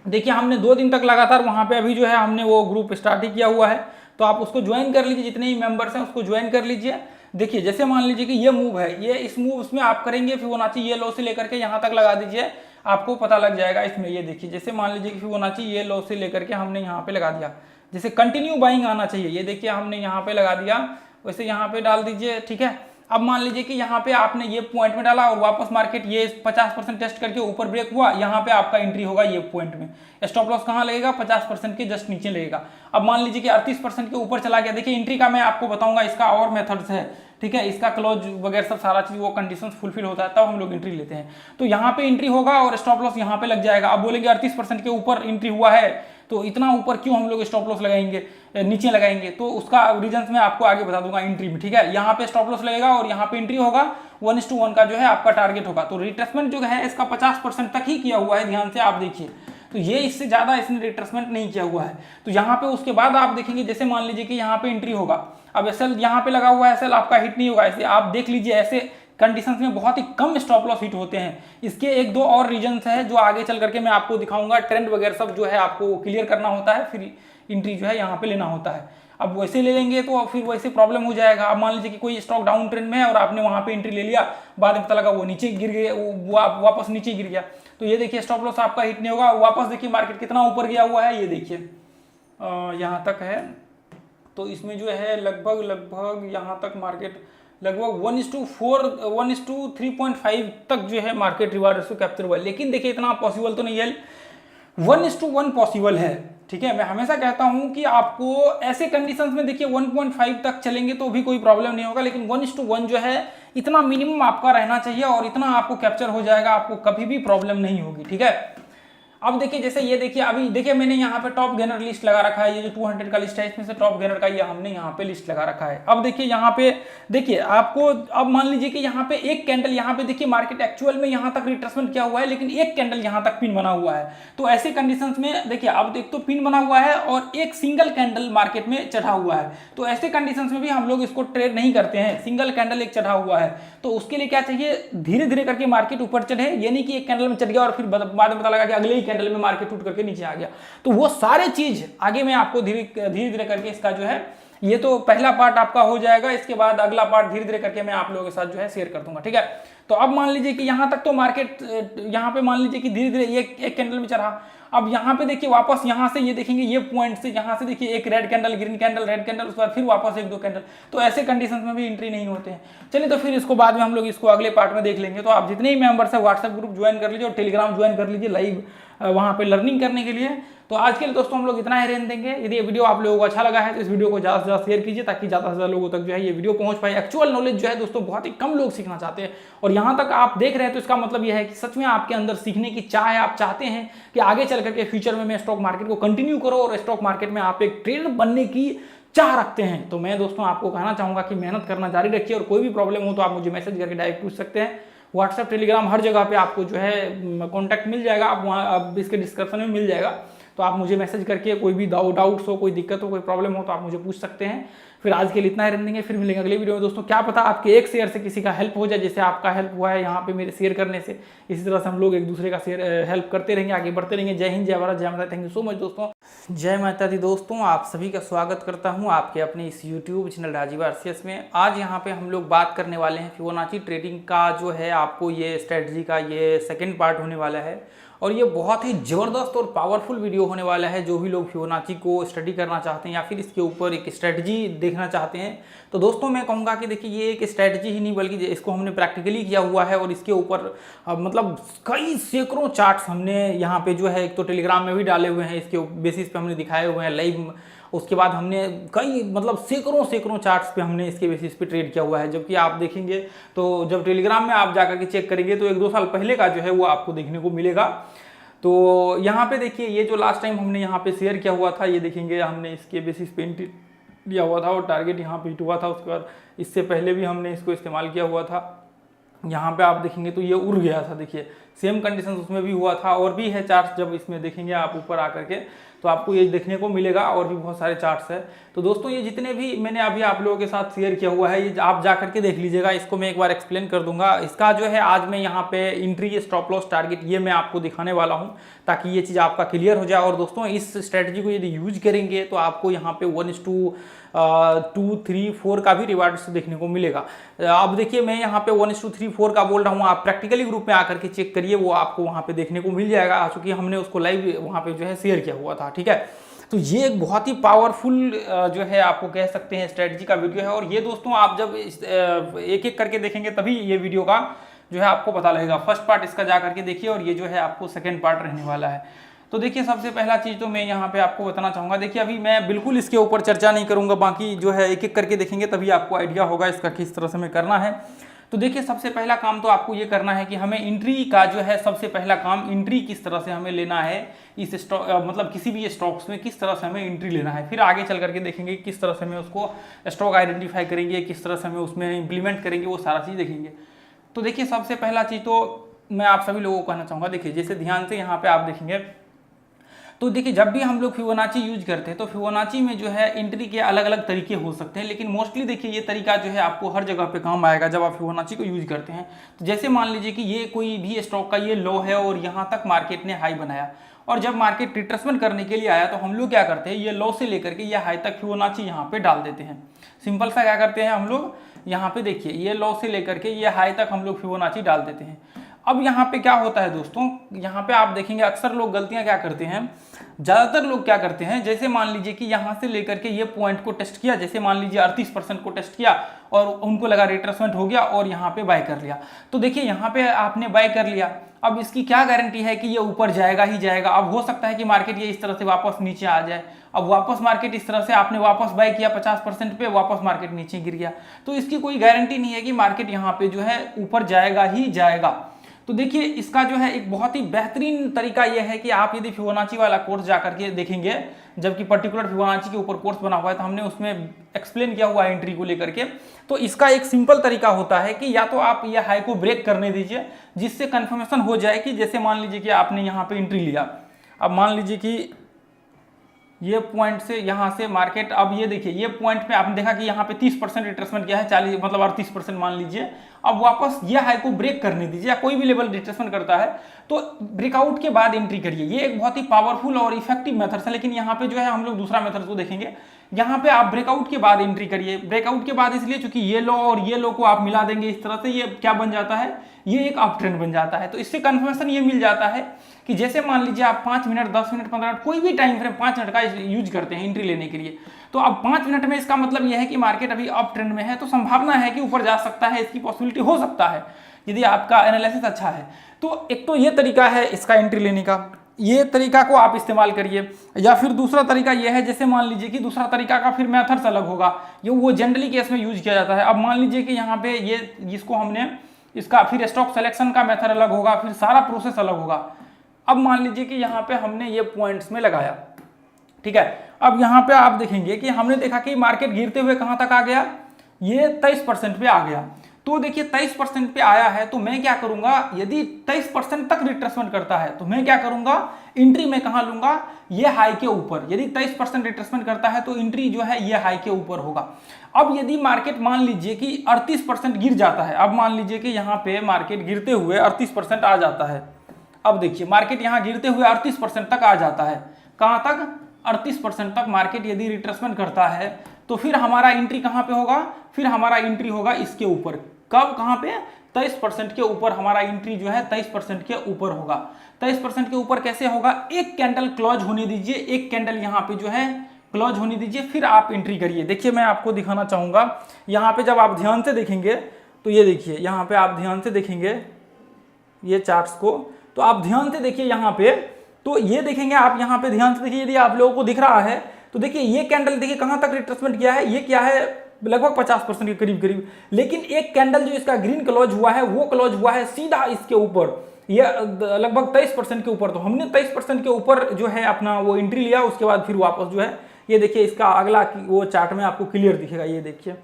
देखिए हमने 2 दिन तक लगातार वहाँ पे अभी जो है हमने वो ग्रुप स्टार्ट ही किया हुआ है, तो आप उसको ज्वाइन कर लीजिए, जितने ही मेंबर्स हैं उसको ज्वाइन कर लीजिए। देखिए जैसे मान लीजिए कि ये मूव है, ये इस मूव उसमें आप करेंगे फिबोनाची ये लो से लेकर के यहाँ तक लगा दीजिए, आपको पता लग जाएगा इसमें। ये देखिए जैसे मान लीजिए कि फिबोनाची ये लो से लेकर के हमने यहाँ पे लगा दिया, जैसे कंटिन्यू बाइंग आना चाहिए, ये देखिए हमने यहाँ पे लगा दिया, वैसे यहाँ पे डाल दीजिए, ठीक है। अब मान लीजिए कि यहाँ पे आपने ये पॉइंट में डाला और वापस मार्केट ये 50% टेस्ट करके ऊपर ब्रेक हुआ, यहाँ पे आपका एंट्री होगा ये पॉइंट में। स्टॉप लॉस कहाँ लगेगा? 50% के जस्ट नीचे लगेगा। अब मान लीजिए कि 38% के ऊपर चला गया, देखिए एंट्री का मैं आपको बताऊंगा, इसका और मेथड्स है, ठीक है। इसका क्लोज वगैरह सब सारा चीज वो कंडीशंस फुलफिल होता है तब हम लोग एंट्री लेते हैं। तो यहाँ पे एंट्री होगा और स्टॉप लॉस यहाँ पे लग जाएगा। अब बोलेंगे 38% के ऊपर एंट्री हुआ है तो इतना ऊपर क्यों हम लोग स्टॉप लॉस लगाएंगे, नीचे लगाएंगे? तो उसका रीजंस मैं आपको आगे बता दूंगा एंट्री में, ठीक है। यहाँ पे स्टॉप लॉस लगेगा और यहाँ पे एंट्री होगा, 1:1 का जो है आपका टारगेट होगा। तो रिट्रेसमेंट जो है इसका 50% तक ही किया हुआ है, ध्यान से आप देखिए। तो ये इससे ज्यादा इसने रिट्रेसमेंट नहीं किया हुआ है। तो यहाँ पे उसके बाद आप देखेंगे, जैसे मान लीजिए कि यहाँ पे एंट्री होगा, अब एसएल यहाँ पे लगा हुआ है, एसएल आपका हिट नहीं होगा। ऐसे आप देख लीजिए, ऐसे कंडीशंस में बहुत ही कम स्टॉप लॉस हिट होते हैं। इसके एक दो और रीजंस है जो आगे चल करके मैं आपको दिखाऊंगा। ट्रेंड वगैरह सब जो है आपको क्लियर करना होता है, फिर एंट्री जो है यहाँ पे लेना होता है। अब वैसे ले लेंगे तो फिर वैसे प्रॉब्लम हो जाएगा। अब मान लीजिए कि कोई स्टॉक डाउन ट्रेंड में है और आपने वहां पे एंट्री ले लिया, बाद में पता लगा वो नीचे गिर गया, वो वापस नीचे गिर गया, तो ये देखिए स्टॉप लॉस आपका हिट नहीं होगा। वापस देखिए मार्केट कितना ऊपर गया हुआ है, ये देखिए यहाँ तक है। तो इसमें जो है लगभग यहाँ तक मार्केट लगभग 1:4 1:3.5 तक जो है मार्केट रिवार्ड रेशियो कैप्चर हुआ है। लेकिन देखिए इतना पॉसिबल तो नहीं है, 1:1 पॉसिबल है, ठीक है। मैं हमेशा कहता हूं कि आपको ऐसे कंडीशंस में देखिए 1.5 तक चलेंगे तो भी कोई प्रॉब्लम नहीं होगा, लेकिन 1:1 जो है इतना मिनिमम आपका रहना चाहिए और इतना आपको कैप्चर हो जाएगा, आपको कभी भी प्रॉब्लम नहीं होगी, ठीक है। अब देखिए जैसे ये देखिए, अभी देखिए मैंने यहाँ पे टॉप गेनर लिस्ट लगा रखा है, ये जो 200 का लिस्ट है इसमें से टॉप गेनर का ये हमने यहाँ पे लिस्ट लगा रखा है। अब देखिए यहाँ पे देखिए आपको, अब मान लीजिए कि यहाँ पे एक कैंडल, यहाँ पे देखिए मार्केट एक्चुअल में यहाँ तक रिट्रेसमेंट किया हुआ है, लेकिन एक कैंडल यहाँ तक पिन बना हुआ है। तो ऐसे कंडीशंस में देखिए अब एक तो पिन बना हुआ है और एक सिंगल कैंडल मार्केट में चढ़ा हुआ है। तो ऐसे कंडीशंस में भी हम लोग इसको ट्रेड नहीं करते हैं, सिंगल कैंडल एक चढ़ा हुआ है। तो उसके लिए क्या चाहिए, धीरे धीरे करके मार्केट ऊपर चढ़े, ये नहीं कि एक कैंडल में चढ़ गया और फिर बाद में पता लगा कि अगले ही कैंडल में मार्केट टूट करके नीचे आ गया। तो वो सारे चीज आगे मैं आपको धीरे धीरे करके इसका जो है, ये तो पहला पार्ट आपका हो जाएगा, इसके बाद अगला पार्ट धीरे धीरे करके मैं आप लोगों के साथ जो है शेयर कर दूंगा, ठीक है। तो अब मान लीजिए कि यहाँ तक तो मार्केट, यहाँ पे मान लीजिए कि धीरे धीरे एक कैंडल में चढ़ा। अब यहाँ पे देखिए वापस यहाँ से ये देखेंगे, ये पॉइंट से यहाँ से देखिए एक red candle, green candle, red candle, उसके बाद फिर वापस एक दो कैंडल। तो ऐसे कंडीशंस में भी एंट्री नहीं होते हैं। चलिए तो फिर इसको बाद में हम लोग इसको अगले पार्ट में देख लेंगे। तो आप जितने ही मेंबर्स है व्हाट्सएप ग्रुप ज्वाइन कर लीजिए और टेलीग्राम ज्वाइन कर लीजिए लाइव वहाँ पे लर्निंग करने के लिए। तो आज के लिए दोस्तों हम लोग इतना ही रहने देंगे। यदि ये वीडियो आप लोगों को अच्छा लगा है तो इस वीडियो को ज़्यादा से ज़्यादा शेयर कीजिए ताकि ज़्यादा से ज़्यादा लोगों तक जो है ये वीडियो पहुंच पाए। एक्चुअल नॉलेज जो है दोस्तों बहुत ही कम लोग सीखना चाहते हैं, और यहाँ तक आप देख रहे हैं तो इसका मतलब यह है कि सच में आपके अंदर सीखने की चाह है। आप चाहते हैं कि आगे चल करके फ्यूचर में मैं स्टॉक मार्केट को कंटिन्यू करो और स्टॉक मार्केट में आप एक ट्रेडर बनने की चाह रखते हैं। तो मैं दोस्तों आपको कहना चाहूँगा कि मेहनत करना जारी रखिए, और कोई भी प्रॉब्लम हो तो आप मुझे मैसेज करके डायरेक्ट पूछ सकते हैं। व्हाट्सएप टेलीग्राम हर जगह पे आपको जो है कॉन्टैक्ट मिल जाएगा, आप वहाँ अब इसके डिस्क्रिप्शन में मिल जाएगा। तो आप मुझे मैसेज करके कोई भी डाउट्स हो, कोई दिक्कत हो, कोई प्रॉब्लम हो तो आप मुझे पूछ सकते हैं। फिर आज के लिए इतना ही रहने देंगे, फिर मिलेंगे अगले वीडियो में। दोस्तों क्या पता आपके एक शेयर से किसी का हेल्प हो जाए, जैसे आपका हेल्प हुआ है यहाँ पे मेरे शेयर करने से। इसी तरह से हम लोग एक दूसरे का शेयर हेल्प करते रहेंगे, आगे बढ़ते रहेंगे। जय हिंद, जय भारत, जय माता। थैंक यू सो मच दोस्तों। जय माता दी दोस्तों, आप सभी का स्वागत करता हूँ आपके अपने इस यूट्यूब चैनल राजीव आरसीएस में। आज यहाँ पे हम लोग बात करने वाले हैं फिबोनाची ट्रेडिंग का, जो है आपको ये स्ट्रेटजी का ये सेकेंड पार्ट होने वाला है, और ये बहुत ही ज़बरदस्त और पावरफुल वीडियो होने वाला है। जो भी लोग फिबोनाची को स्टडी करना चाहते हैं या फिर इसके ऊपर एक स्ट्रेटजी देखना चाहते हैं, तो दोस्तों मैं कहूँगा कि देखिए ये एक स्ट्रेटजी ही नहीं बल्कि इसको हमने प्रैक्टिकली किया हुआ है, और इसके ऊपर मतलब कई सैकड़ों चार्ट्स हमने यहाँ पे जो है एक तो टेलीग्राम में भी डाले हुए हैं, इसके बेसिस पे हमने दिखाए हुए हैं लाइव। उसके बाद हमने कई मतलब सैकड़ों चार्ट्स पे हमने इसके बेसिस पे ट्रेड किया हुआ है। जबकि आप देखेंगे तो जब टेलीग्राम में आप जाकर के चेक करेंगे तो 1-2 साल पहले का जो है वो आपको देखने को मिलेगा। तो यहाँ पे देखिए ये जो लास्ट टाइम हमने यहाँ पे शेयर किया हुआ था, ये देखेंगे हमने इसके बेसिस पे एंट्री लिया हुआ था और टारगेट यहाँ पे हिट हुआ था। उसके बाद इससे पहले भी हमने इसको इस्तेमाल किया हुआ था। यहाँ पे आप देखेंगे तो ये उड़ गया था, देखिए सेम कंडीशन उसमें भी हुआ था, और भी है चार्ट, जब इसमें देखेंगे आप ऊपर आकर के तो आपको ये देखने को मिलेगा, और भी बहुत सारे चार्ट्स है। तो दोस्तों ये जितने भी मैंने अभी आप लोगों के साथ शेयर किया हुआ है ये आप जा करके देख लीजिएगा, इसको मैं एक बार एक्सप्लेन कर दूंगा। इसका जो है आज मैं यहाँ पे एंट्री, स्टॉप लॉस, टारगेट ये मैं आपको दिखाने वाला हूँ ताकि ये चीज़ आपका क्लियर हो जाए। और दोस्तों इस स्ट्रेटजी को यदि यूज करेंगे तो आपको यहाँ पे 1:2, 3, 4 का भी रिवार्ड देखने को मिलेगा। अब देखिए मैं यहाँ पे 1:3, 4 का बोल रहा हूँ, आप प्रैक्टिकली ग्रुप में आकर के चेक करिए, वो आपको वहाँ पे देखने को मिल जाएगा, चूंकि हमने उसको लाइव वहाँ पे जो है शेयर किया हुआ था। ठीक है, तो ये एक बहुत ही पावरफुल जो है आपको कह सकते हैं स्ट्रेटजी का वीडियो है। और ये दोस्तों आप जब एक एक करके देखेंगे तभी ये वीडियो का जो है आपको पता लगेगा। फर्स्ट पार्ट इसका जा करके देखिए, और ये जो है आपको सेकेंड पार्ट रहने वाला है। तो देखिए सबसे पहला चीज़ तो मैं यहाँ पे आपको बताना चाहूँगा, देखिए अभी मैं बिल्कुल इसके ऊपर चर्चा नहीं करूँगा, बाकी जो है एक एक करके देखेंगे तभी आपको आइडिया होगा इसका किस तरह से हमें करना है। तो देखिए सबसे पहला काम तो आपको ये करना है कि हमें एंट्री का जो है सबसे पहला काम, एंट्री किस तरह से हमें लेना है इस स्टॉक, मतलब किसी भी स्टॉक्स में किस तरह से हमें एंट्री लेना है। फिर आगे चल करके देखेंगे किस तरह से हमें उसको स्टॉक आइडेंटिफाई करेंगे, किस तरह से हमें उसमें इंप्लीमेंट करेंगे, वो सारा चीज़ देखेंगे। तो देखिए सबसे पहला चीज़ तो मैं आप सभी लोगों को कहना चाहूँगा, देखिए जैसे ध्यान से यहाँ पे आप देखेंगे तो देखिए जब भी हम लोग फिबोनाची यूज करते हैं तो फिबोनाची में जो है एंट्री के अलग अलग तरीके हो सकते हैं, लेकिन मोस्टली देखिए ये तरीका जो है आपको हर जगह पे काम आएगा जब आप फिबोनाची को यूज करते हैं। तो जैसे मान लीजिए कि ये कोई भी स्टॉक का ये लो है और यहाँ तक मार्केट ने हाई बनाया, और जब मार्केट रिट्रेसमेंट करने के लिए आया तो हम लोग क्या करते हैं, ये लो से लेकर के ये हाई तक फिबोनाची यहाँ पे डाल देते हैं। सिंपल सा क्या करते हैं हम लोग, यहाँ पे देखिए ये लो से लेकर के ये हाई तक हम लोग फिबोनाची डाल देते हैं। अब यहाँ पे क्या होता है दोस्तों, यहाँ पे आप देखेंगे अक्सर लोग गलतियां क्या करते हैं, ज़्यादातर लोग क्या करते हैं, जैसे मान लीजिए कि यहाँ से लेकर के ये पॉइंट को टेस्ट किया, जैसे मान लीजिए 38% को टेस्ट किया और उनको लगा रिट्रेसमेंट हो गया और यहाँ पे बाय कर लिया। तो देखिए यहाँ पे आपने बाय कर लिया, अब इसकी क्या गारंटी है कि ये ऊपर जाएगा ही जाएगा। अब हो सकता है कि मार्केट ये इस तरह से वापस नीचे आ जाए। अब वापस मार्केट इस तरह से आपने वापस बाय किया 50% पे, वापस मार्केट नीचे गिर गया, तो इसकी कोई गारंटी नहीं है कि मार्केट यहाँ पे जो है ऊपर जाएगा ही जाएगा। तो देखिए इसका जो है एक बहुत ही बेहतरीन तरीका यह है कि आप यदि फिबोनाची वाला कोर्स जा करके देखेंगे, जबकि पर्टिकुलर फिबोनाची के ऊपर कोर्स बना हुआ है तो हमने उसमें एक्सप्लेन किया हुआ है एंट्री को लेकर के। तो इसका एक सिंपल तरीका होता है कि या तो आप ये हाई को ब्रेक करने दीजिए, जिससे कंफर्मेशन हो जाए कि जैसे मान लीजिए कि आपने यहाँ पे एंट्री लिया, अब मान लीजिए कि ये पॉइंट से यहाँ से मार्केट, अब ये देखिए ये पॉइंट पे आपने देखा कि यहाँ पे 30% रिट्रेसमेंट किया है, 40 मतलब 38% मान लीजिए। अब वापस ये हाई को ब्रेक करने दीजिए, या कोई भी लेवल रिट्रेसमेंट करता है तो ब्रेकआउट के बाद एंट्री करिए। ये एक बहुत ही पावरफुल और इफेक्टिव मेथड है, लेकिन यहाँ पे जो है हम लोग दूसरा मेथड को देखेंगे। यहाँ पे आप ब्रेकआउट के बाद एंट्री करिए। ब्रेकआउट के बाद इसलिए चूंकि ये लो और ये लो को आप मिला देंगे इस तरह से, ये क्या बन जाता है, ये एक अप ट्रेंड बन जाता है। तो इससे कंफर्मेशन ये मिल जाता है कि जैसे मान लीजिए आप 5 मिनट, 10 मिनट, 15 मिनट, कोई भी टाइम फ्रेम 5 मिनट का यूज करते हैं एंट्री लेने के लिए, तो अब 5 मिनट में इसका मतलब यह है कि मार्केट अभी अप ट्रेंड में है, तो संभावना है कि ऊपर जा सकता है, इसकी पॉसिबिलिटी हो सकता है यदि आपका एनालिसिस अच्छा है। तो एक तो ये तरीका है इसका एंट्री लेने का, ये तरीका को आप इस्तेमाल करिए। या फिर दूसरा तरीका ये है, जैसे मान लीजिए कि दूसरा तरीका का फिर मेथड्स अलग होगा, ये वो जनरली केस में यूज किया जाता है। अब मान लीजिए कि यहाँ पे ये जिसको हमने इसका फिर स्टॉक सिलेक्शन का मेथड अलग होगा, फिर सारा प्रोसेस अलग होगा। अब मान लीजिए कि यहाँ पे हमने ये पॉइंट्स में लगाया, ठीक है। अब यहाँ पे आप देखेंगे कि हमने देखा कि मार्केट गिरते हुए कहाँ तक आ गया, ये 23% पे आ गया। तो देखिए 23% पे आया है, तो मैं क्या करूंगा, यदि 23% तक रिट्रेसमेंट करता है तो मैं क्या करूंगा, एंट्री में कहां लूंगा, ये हाई के ऊपर। यदि 23% रिट्रेसमेंट करता है तो एंट्री जो है ये हाई के ऊपर होगा। अब यदि मार्केट मान लीजिए कि 38% गिर जाता है, अब मान लीजिए कि यहाँ पे मार्केट गिरते हुए 38% आ जाता है। अब देखिए मार्केट यहाँ गिरते हुए 38% तक आ जाता है, कहां तक, 38% तक मार्केट यदि रिट्रेसमेंट करता है तो फिर हमारा एंट्री कहां पे होगा, फिर हमारा एंट्री होगा इसके ऊपर। कब, कहां पे, 23% के ऊपर हमारा एंट्री जो है 23% के ऊपर होगा। 23% के ऊपर कैसे होगा, एक कैंडल क्लोज होने दीजिए, एक कैंडल यहाँ पे जो है क्लोज होने दीजिए, फिर आप एंट्री करिए। देखिए मैं आपको दिखाना चाहूंगा, यहाँ पे जब आप ध्यान से देखेंगे तो ये देखिए, यहाँ पे आप ध्यान से देखेंगे ये चार्ट्स को, तो आप ध्यान से देखिए यहाँ पे, तो ये देखेंगे आप यहाँ पे ध्यान से देखिए, यदि आप लोगों को दिख रहा है तो देखिए ये कैंडल देखिए कहां तक रिट्रेसमेंट किया है, ये क्या है, लगभग 50% के करीब करीब। लेकिन एक कैंडल जो इसका ग्रीन क्लोज हुआ है वो क्लोज हुआ है सीधा इसके ऊपर, ये लगभग 23% के ऊपर। तो हमने 23% के ऊपर जो है अपना वो एंट्री लिया, उसके बाद फिर वापस जो है ये देखिए इसका अगला वो चार्ट में आपको क्लियर दिखेगा। ये देखिए,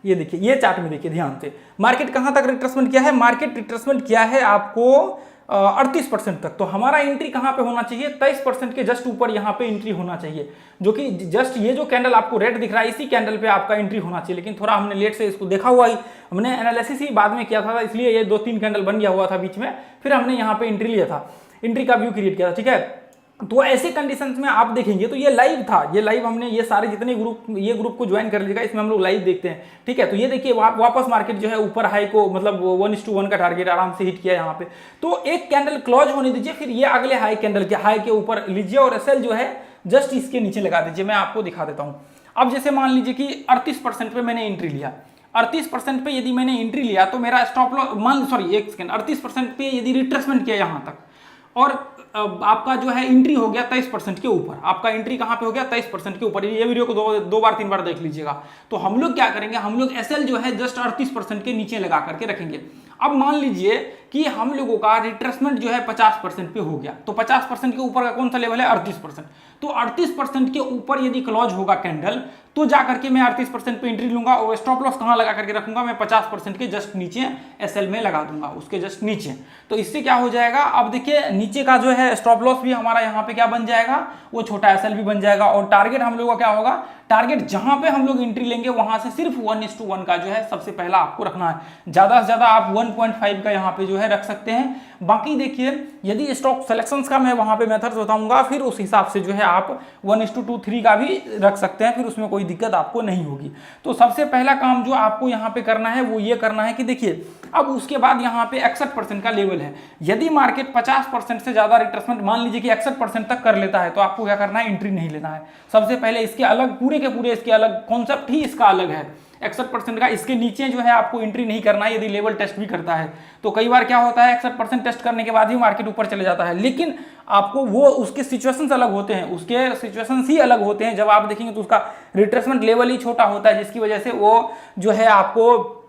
ये देखिए, ये चार्ट में देखिए ध्यान से, मार्केट कहां तक रिट्रेसमेंट किया है, मार्केट रिट्रेसमेंट किया है आपको 38% तक। तो हमारा एंट्री कहाँ पे होना चाहिए, 23% के जस्ट ऊपर यहाँ पे एंट्री होना चाहिए, जो कि जस्ट ये जो कैंडल आपको रेड दिख रहा है इसी कैंडल पे आपका एंट्री होना चाहिए। लेकिन थोड़ा हमने लेट से इसको देखा हुआ ही, हमने एनालिसिस ही बाद में किया था, इसलिए ये 2-3 कैंडल बन गया हुआ था बीच में, फिर हमने यहाँ पे एंट्री लिया था, एंट्री का व्यू क्रिएट किया था, ठीक है। तो ऐसे कंडीशंस में आप देखेंगे तो ये लाइव था, ये लाइव हमने ये सारे जितने ग्रुप, ये ग्रुप को ज्वाइन कर लीजिएगा, इसमें हम लोग लाइव देखते हैं, ठीक है। तो ये देखिए वापस मार्केट जो है ऊपर हाई को मतलब 1:1 का टारगेट आराम से हिट किया यहाँ पे। तो एक कैंडल क्लोज होने दीजिए, फिर ये अगले हाई कैंडल के हाई के ऊपर लीजिए और एसएल जो है जस्ट इसके नीचे लगा दीजिए। मैं आपको दिखा देता हूँ। अब जैसे मान लीजिए कि 38% पे मैंने एंट्री लिया, 38% पे यदि मैंने एंट्री लिया तो मेरा स्टॉप लॉस, मान सॉरी एक सेकंड, 38% पे यदि रिट्रेसमेंट किया यहाँ तक और आपका जो है एंट्री हो गया 23% के ऊपर, आपका एंट्री कहां पे हो गया 23% के ऊपर। ये वीडियो को दो बार 3 बार देख लीजिएगा। तो हम लोग क्या करेंगे, हम लोग एसएल जो है जस्ट 38% के नीचे लगा करके रखेंगे। अब मान लीजिए कि हम लोगों का रिट्रेसमेंट जो है 50% पे हो गया, तो 50% के ऊपर का कौन सा लेवल है, 38%। तो 38% के ऊपर यदि क्लोज होगा कैंडल तो जाकर के मैं 38% पे एंट्री लूंगा और स्टॉप लॉस कहां लगा करके रखूंगा, मैं 50% के जस्ट नीचे एसएल में लगा दूंगा, उसके जस्ट नीचे। तो इससे क्या हो जाएगा, अब देखिए नीचे का जो है स्टॉप लॉस भी हमारा यहाँ पे क्या बन जाएगा, वो छोटा एसएल भी बन जाएगा। और टारगेट हम लोगों का क्या होगा, टारगेट जहां पे हम लोग एंट्री लेंगे वहां से सिर्फ 1:1 का जो है सबसे पहला आपको रखना है। ज्यादा से ज्यादा आप 1.5 का यहाँ पे जो है रख सकते हैं। बाकी देखिए यदि स्टॉक सिलेक्शंस का मैं वहां पे मेथड्स बताऊंगा, फिर उस हिसाब से जो है आप 1:2-3 का भी रख सकते हैं, फिर उसमें कोई दिक्कत आपको नहीं होगी। तो सबसे पहला काम जो आपको यहाँ पे करना है वो ये करना है कि देखिए अब उसके बाद यहाँ पे 61% का लेवल है। यदि मार्केट 50% से ज्यादा रिट्रेसमेंट मान लीजिए कि 61% तक कर लेता है तो आपको क्या करना है, एंट्री नहीं लेना है। सबसे पहले इसके अलग पूरे के पूरे इसके अलग कॉन्सेप्ट ही इसका अलग है 61% का। इसके नीचे जो है आपको एंट्री नहीं करना है यदि लेवल टेस्ट भी करता है। तो कई बार क्या होता है 61% टेस्ट करने के बाद ही मार्केट ऊपर चले जाता है, लेकिन आपको वो उसके सिचुएशंस अलग होते हैं, उसके सिचुएशंस ही अलग होते हैं। जब आप देखेंगे तो उसका रिट्रेसमेंट लेवल ही छोटा होता है, जिसकी वजह से वो जो है आपको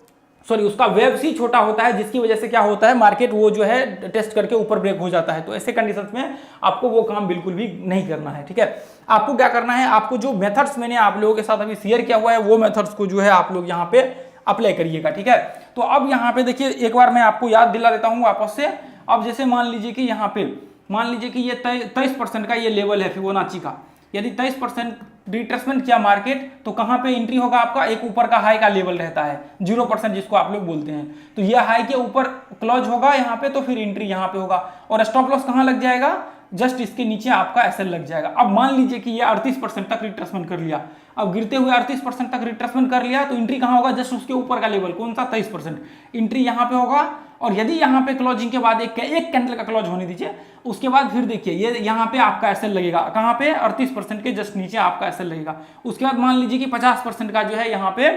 उसका वेव ही छोटा होता है, जिसकी वजह से क्या होता है मार्केट वो जो है टेस्ट करके ऊपर ब्रेक हो जाता है। तो ऐसे कंडीशंस में आपको वो काम बिल्कुल भी नहीं करना है, ठीक है। आपको क्या करना है, आपको जो मेथड्स मैंने आप लोगों के साथ अभी शेयर किया हुआ है वो मेथड्स को जो है आप लोग यहाँ पे अप्लाई करिएगा, ठीक है। तो अब यहाँ पे देखिए एक बार मैं आपको याद दिला देता हूँ वापस से। अब जैसे मान लीजिए कि यहाँ पे मान लीजिए कि ये 23% का ये लेवल है फिबोनाची का। यदि 23% रिट्रेसमेंट किया मार्केट तो कहां पे एंट्री होगा आपका, एक ऊपर का हाई का लेवल रहता है 0% जिसको आप लोग बोलते हैं। तो ये हाई के ऊपर क्लोज होगा यहाँ पे तो फिर एंट्री यहाँ पे होगा और स्टॉप लॉस कहां लग जाएगा, जस्ट इसके नीचे आपका एसएल लग जाएगा। अब मान लीजिए कि ये 38% तक रिट्रेसमेंट कर लिया, अब गिरते हुए 38% तक रिट्रेसमेंट कर लिया तो एंट्री कहां होगा, जस्ट उसके ऊपर का लेवल कौन सा 23%, एंट्री यहाँ पे होगा। और यदि यहाँ पे क्लोजिंग के बाद एक कैंडल का क्लोज होने दीजिए, उसके बाद फिर देखिए ये यहाँ पे आपका एसएल लगेगा कहाँ पे 38% के जस्ट नीचे आपका एसएल लगेगा। उसके बाद मान लीजिए कि 50% का जो है यहाँ पे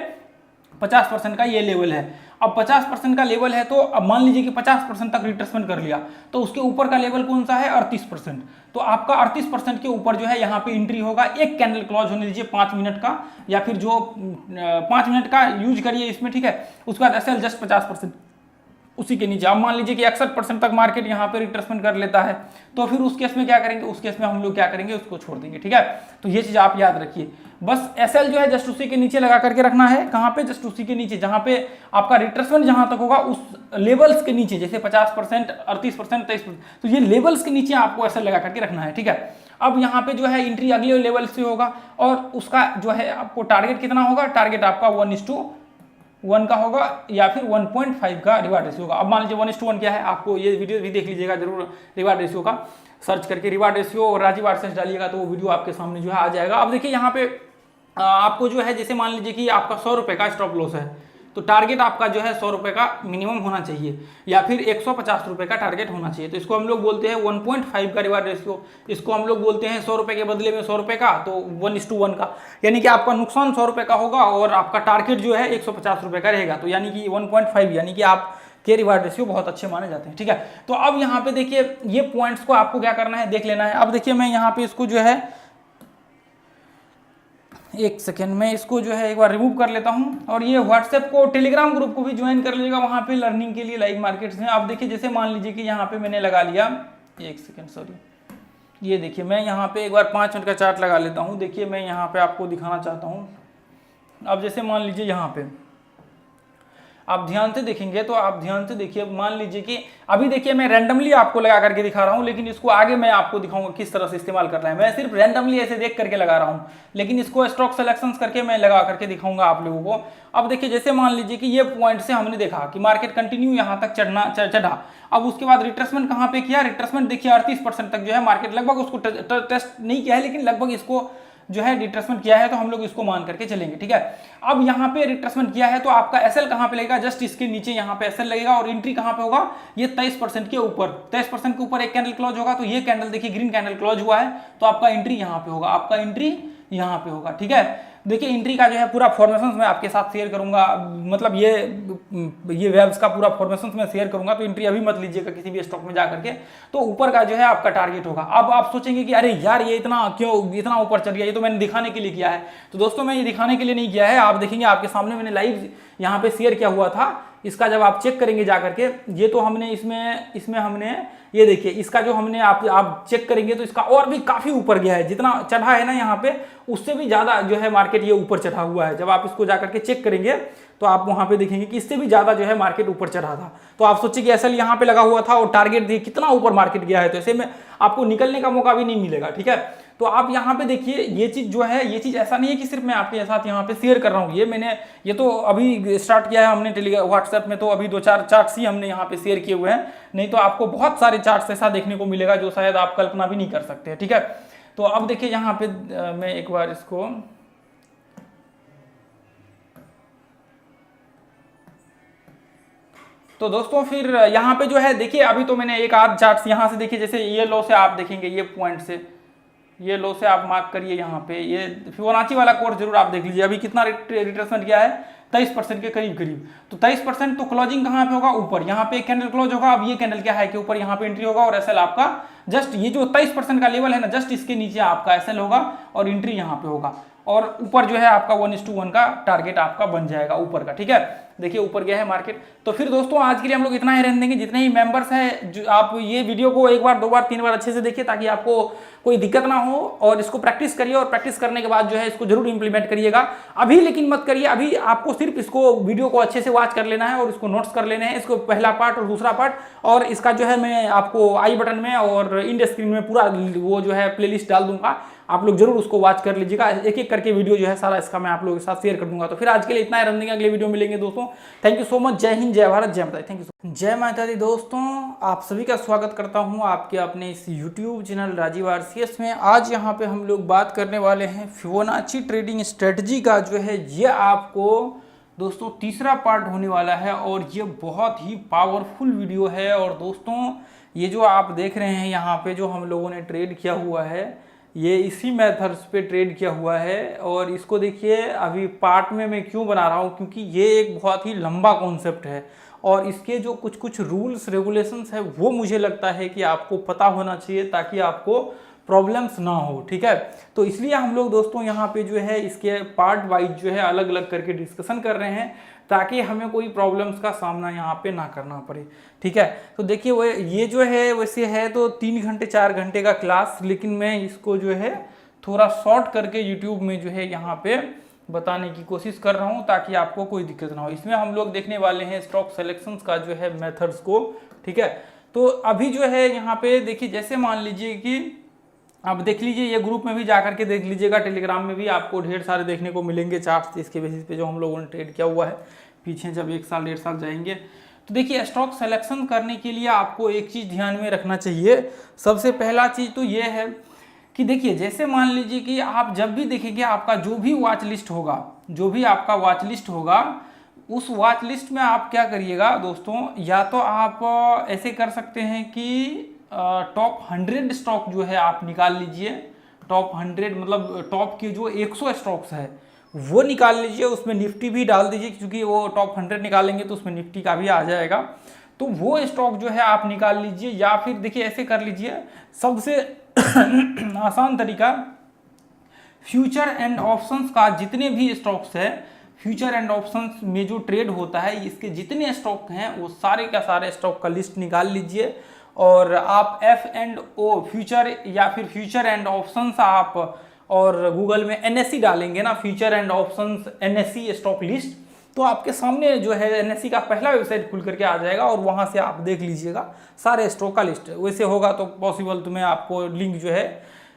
50% का ये लेवल है। अब 50% का लेवल है तो अब मान लीजिए कि 50% तक रिट्रेसमेंट कर लिया तो उसके ऊपर का लेवल कौन सा है 38%। तो आपका 38% के ऊपर जो है यहाँ पे एंट्री होगा। एक कैंडल क्लोज होने दीजिए 5 मिनट का, या फिर जो 5 मिनट का यूज करिए इसमें, ठीक है। उसके बाद एसएल जस्ट 50% उसी के नीचे। अब मान लीजिए कि 61% तक मार्केट यहाँ पे रिट्रेसमेंट कर लेता है तो फिर उस केस में क्या करेंगे, उस केस में हम लोग क्या करेंगे, उसको छोड़ देंगे, ठीक है। तो ये चीज आप याद रखिए। बस एसएल जो है जस्ट उसी के नीचे लगा करके रखना है। कहाँ पे, जस्ट उसी के नीचे जहाँ पे आपका रिट्रेसमेंट जहाँ तक होगा उस लेवल्स के नीचे, जैसे 50%, 38%, 23%, तो ये लेवल्स के नीचे आपको एसएल लगा करके रखना है, ठीक है। अब यहाँ पे जो है एंट्री अगले लेवल से होगा और उसका जो है आपको टारगेट कितना होगा, टारगेट आपका 1:1 का होगा या फिर 1.5 का रिवार्ड रेशियो होगा। अब मान लीजिए 1:1 क्या है, आपको ये वीडियो भी देख लीजिएगा जरूर, रिवार्ड रेशियो का सर्च करके रिवार्ड रेशियो और राजीव आर्सेस डालिएगा तो वो वीडियो आपके सामने जो है आ जाएगा। अब देखिए यहाँ पे आपको जो है जैसे मान लीजिए कि आपका 100 रुपये का स्टॉप लॉस है तो टारगेट आपका जो है 100 रुपये का मिनिमम होना चाहिए या फिर 150 रुपये का टारगेट होना चाहिए। तो इसको हम लोग बोलते हैं 1.5 का रिवार्ड रेशियो। इसको हम लोग बोलते हैं 100 रुपये के बदले में 100 रुपये का, तो 1:1 का, यानी कि आपका नुकसान 100 रुपये का होगा और आपका टारगेट जो है 150 रुपये का रहेगा। तो यानी कि 1.5 यानी कि आप के रिवार्ड रेशियो बहुत अच्छे माने जाते हैं, ठीक है। तो अब यहाँ पे देखिए ये पॉइंट्स को आपको क्या करना है, देख लेना है। अब देखिए मैं यहाँ पे इसको जो है एक सेकेंड में इसको जो है एक बार रिमूव कर लेता हूं और ये व्हाट्सएप को, टेलीग्राम ग्रुप को भी ज्वाइन कर लीजिएगा, वहां पे लर्निंग के लिए लाइव मार्केट्स हैं। आप देखिए जैसे मान लीजिए कि यहाँ पे मैंने लगा लिया, एक सेकेंड सॉरी, ये देखिए मैं यहाँ पे एक बार 5 मिनट का चार्ट लगा लेता हूँ। देखिए मैं यहाँ पे आपको दिखाना चाहता हूँ। अब जैसे मान लीजिए यहाँ पे आप ध्यान से देखेंगे तो आप ध्यान से देखिए, मान लीजिए कि अभी देखिए मैं रैंडमली आपको लगा करके दिखा रहा हूं, लेकिन इसको आगे मैं आपको दिखाऊंगा किस तरह से इस्तेमाल करना है। मैं सिर्फ रैंडमली ऐसे देख करके लगा रहा हूं, लेकिन इसको स्टॉक सिलेक्शंस करके मैं लगा करके दिखाऊंगा आप लोगों को। अब देखिए जैसे मान लीजिए कि ये पॉइंट से हमने देखा कि मार्केट कंटिन्यू यहां तक चढ़ा, अब उसके बाद रिट्रेसमेंट कहां पे किया, रिट्रेसमेंट देखिए 38% तक जो है मार्केट लगभग उसको टेस्ट नहीं किया है, लेकिन लगभग इसको जो है रिट्रेसमेंट किया है, तो हम लोग इसको मान करके चलेंगे, ठीक है। अब यहाँ पे रिट्रेसमेंट किया है तो आपका एसएल कहाँ पे लगेगा, जस्ट इसके नीचे यहाँ पे एसएल लगेगा, और एंट्री कहाँ पे होगा, ये 23% के ऊपर, 23% के ऊपर एक कैंडल क्लोज होगा, तो ये कैंडल देखिए ग्रीन कैंडल क्लोज हुआ है, तो आपका एंट्री यहाँ पे होगा, आपका एंट्री यहाँ पे होगा, ठीक है। देखिए एंट्री का जो है पूरा फॉर्मेशन मैं आपके साथ शेयर करूंगा, मतलब ये वेब्स का पूरा फॉर्मेशन मैं शेयर करूंगा, तो एंट्री अभी मत लीजिएगा किसी भी स्टॉक में जा करके। तो ऊपर का जो है आपका टारगेट होगा। अब आप सोचेंगे कि अरे यार ये इतना क्यों, इतना ऊपर चल गया, ये तो मैंने दिखाने के लिए किया है। तो दोस्तों मैं ये दिखाने के लिए नहीं किया है, आप देखेंगे आपके सामने मैंने लाइव यहाँ पे शेयर किया हुआ था। इसका जब आप चेक करेंगे जा करके, ये तो हमने इसमें हमने ये देखिए, इसका जो हमने आप चेक करेंगे तो इसका और भी काफी ऊपर गया है, जितना चढ़ा है ना यहाँ पे, उससे भी ज्यादा जो है मार्केट ये ऊपर चढ़ा हुआ है। जब आप इसको जाकर के चेक करेंगे तो आप वहां पे देखेंगे कि इससे भी ज्यादा जो है मार्केट ऊपर चढ़ा था। तो आप सोचिए कि एसएल यहाँ पे लगा हुआ था और टारगेट देखिए कितना ऊपर मार्केट गया है, तो ऐसे में आपको निकलने का मौका भी नहीं मिलेगा, ठीक है। तो आप यहाँ पे देखिए ये चीज जो है, ये चीज ऐसा नहीं है कि सिर्फ मैं आपके साथ यहाँ पे शेयर कर रहा हूँ, ये तो अभी स्टार्ट किया है हमने टेलीग्राम व्हाट्सएप में, तो अभी 2-4 चार्ट्स ही हमने यहाँ पे शेयर किए हुए हैं, नहीं तो आपको बहुत सारे चार्ट्स ऐसा देखने को मिलेगा जो शायद आप कल्पना भी नहीं कर सकते, ठीक है। तो अब देखिए यहाँ पे मैं एक बार इसको, तो दोस्तों फिर यहाँ पे जो है देखिए, अभी तो मैंने एक आध चार्ट यहाँ से देखिए, जैसे ये लो से आप देखेंगे, ये पॉइंट से ये लो से आप मार्क करिए यहाँ पे, ये फिबोनाची वाला कोर्स जरूर आप देख लीजिए। अभी कितना रिट्रेसमेंट किया है, 23% के करीब करीब। तो 23%, तो क्लोजिंग कहाँ पे होगा, ऊपर यहाँ पे एक कैंडल क्लोज होगा। अब ये कैंडल क्या है कि ऊपर यहाँ पे एंट्री होगा, और एसएल आपका जस्ट ये जो 23% का लेवल है ना, जस्ट इसके नीचे आपका एसएल होगा और एंट्री यहाँ पे होगा, और ऊपर जो है आपका 1:1 का टारगेट आपका बन जाएगा ऊपर का, ठीक है। देखिए ऊपर गया है मार्केट। तो फिर दोस्तों आज के लिए हम लोग इतना ही रहने देंगे। जितने ही मेंबर्स हैं, जो आप ये वीडियो को 1 बार 2 बार 3 बार अच्छे से देखिए, ताकि आपको कोई दिक्कत ना हो, और इसको प्रैक्टिस करिए, और प्रैक्टिस करने के बाद जो है इसको जरूर इंप्लीमेंट करिएगा। अभी लेकिन मत करिए, अभी आपको सिर्फ इसको वीडियो को अच्छे से वॉच कर लेना है, और इसको नोट्स कर लेने हैं, इसको पहला पार्ट और दूसरा पार्ट, और इसका जो है मैं आपको आई बटन में और इंड स्क्रीन में पूरा वो जो है प्लेलिस्ट डाल दूंगा, आप लोग जरूर उसको वॉच कर लीजिएगा। एक एक करके वीडियो जो है सारा इसका मैं आप लोगों के साथ शेयर कर दूंगा। तो फिर आज के लिए इतना ही रहने देंगे, अगले वीडियो मिलेंगे दोस्तों। Thank you so much. जय हिंद, जय भारत, जय माता दी। Thank you. जय माता दी दोस्तों, आप सभी का स्वागत करता हूं आपके अपने इस यूट्यूब चैनल राजीव आरसीएस में। आज यहां पे हम लोग बात करने वाले हैं फिबोनाची ट्रेडिंग स्ट्रेटजी का जो है, ये आपको दोस्तों तीसरा पार्ट होने वाला है, और ये बहुत ही पावरफुल वीडियो है। और दोस्तों ये जो आप देख रहे हैं यहाँ पे, जो हम लोगों ने ट्रेड किया हुआ है, ये इसी मेथड्स पे ट्रेड किया हुआ है। और इसको देखिए, अभी पार्ट में मैं क्यों बना रहा हूँ, क्योंकि ये एक बहुत ही लंबा कॉन्सेप्ट है, और इसके जो कुछ कुछ रूल्स रेगुलेशंस है वो मुझे लगता है कि आपको पता होना चाहिए, ताकि आपको प्रॉब्लम्स ना हो, ठीक है। तो इसलिए हम लोग दोस्तों यहाँ पे जो है इसके पार्ट वाइज जो है अलग अलग करके डिस्कशन कर रहे हैं, ताकि हमें कोई प्रॉब्लम्स का सामना यहाँ पे ना करना पड़े, ठीक है। तो देखिए वो ये जो है वैसे है तो 3 घंटे 4 घंटे का क्लास, लेकिन मैं इसको जो है थोड़ा शॉर्ट करके यूट्यूब में जो है यहाँ पे बताने की कोशिश कर रहा हूँ, ताकि आपको कोई दिक्कत ना हो। इसमें हम लोग देखने वाले हैं स्टॉक सिलेक्शंस का जो है मेथड्स को, ठीक है। तो अभी जो है यहाँ पे देखिए, जैसे मान लीजिए कि आप देख लीजिए, ये ग्रुप में भी जाकर के देख लीजिएगा, टेलीग्राम में भी आपको ढेर सारे देखने को मिलेंगे चार्ट्स, इसके बेसिस पे जो हम लोगों ने ट्रेड किया हुआ है पीछे, जब 1 साल 1.5 साल जाएंगे। तो देखिए स्टॉक सिलेक्शन करने के लिए आपको एक चीज़ ध्यान में रखना चाहिए। सबसे पहला चीज़ तो ये है कि देखिए, जैसे मान लीजिए कि आप जब भी देखेंगे आपका जो भी वॉच लिस्ट होगा, जो भी आपका वॉच लिस्ट होगा, उस वॉच लिस्ट में आप क्या करिएगा दोस्तों, या तो आप ऐसे कर सकते हैं कि टॉप 100 स्टॉक जो है आप निकाल लीजिए। टॉप 100 मतलब टॉप के जो 100 स्टॉक्स है वो निकाल लीजिए, उसमें निफ्टी भी डाल दीजिए, क्योंकि वो टॉप 100 निकालेंगे तो उसमें निफ्टी का भी आ जाएगा। तो वो स्टॉक जो है आप निकाल लीजिए, या फिर देखिए ऐसे कर लीजिए, सबसे आसान तरीका, फ्यूचर एंड ऑप्शंस का जितने भी स्टॉक्स है, फ्यूचर एंड ऑप्शंस में जो ट्रेड होता है, इसके जितने स्टॉक हैं वो सारे का सारे स्टॉक का लिस्ट निकाल लीजिए, और आप F&O फ्यूचर या फिर फ्यूचर एंड ऑप्शंस आप और गूगल में NSE डालेंगे ना, future and options NSE stock list, तो आपके सामने जो है एनएसई का पहला वेबसाइट खुल करके आ जाएगा और वहाँ से आप देख लीजिएगा सारे स्टॉक का लिस्ट। वैसे होगा तो पॉसिबल तो मैं आपको लिंक जो है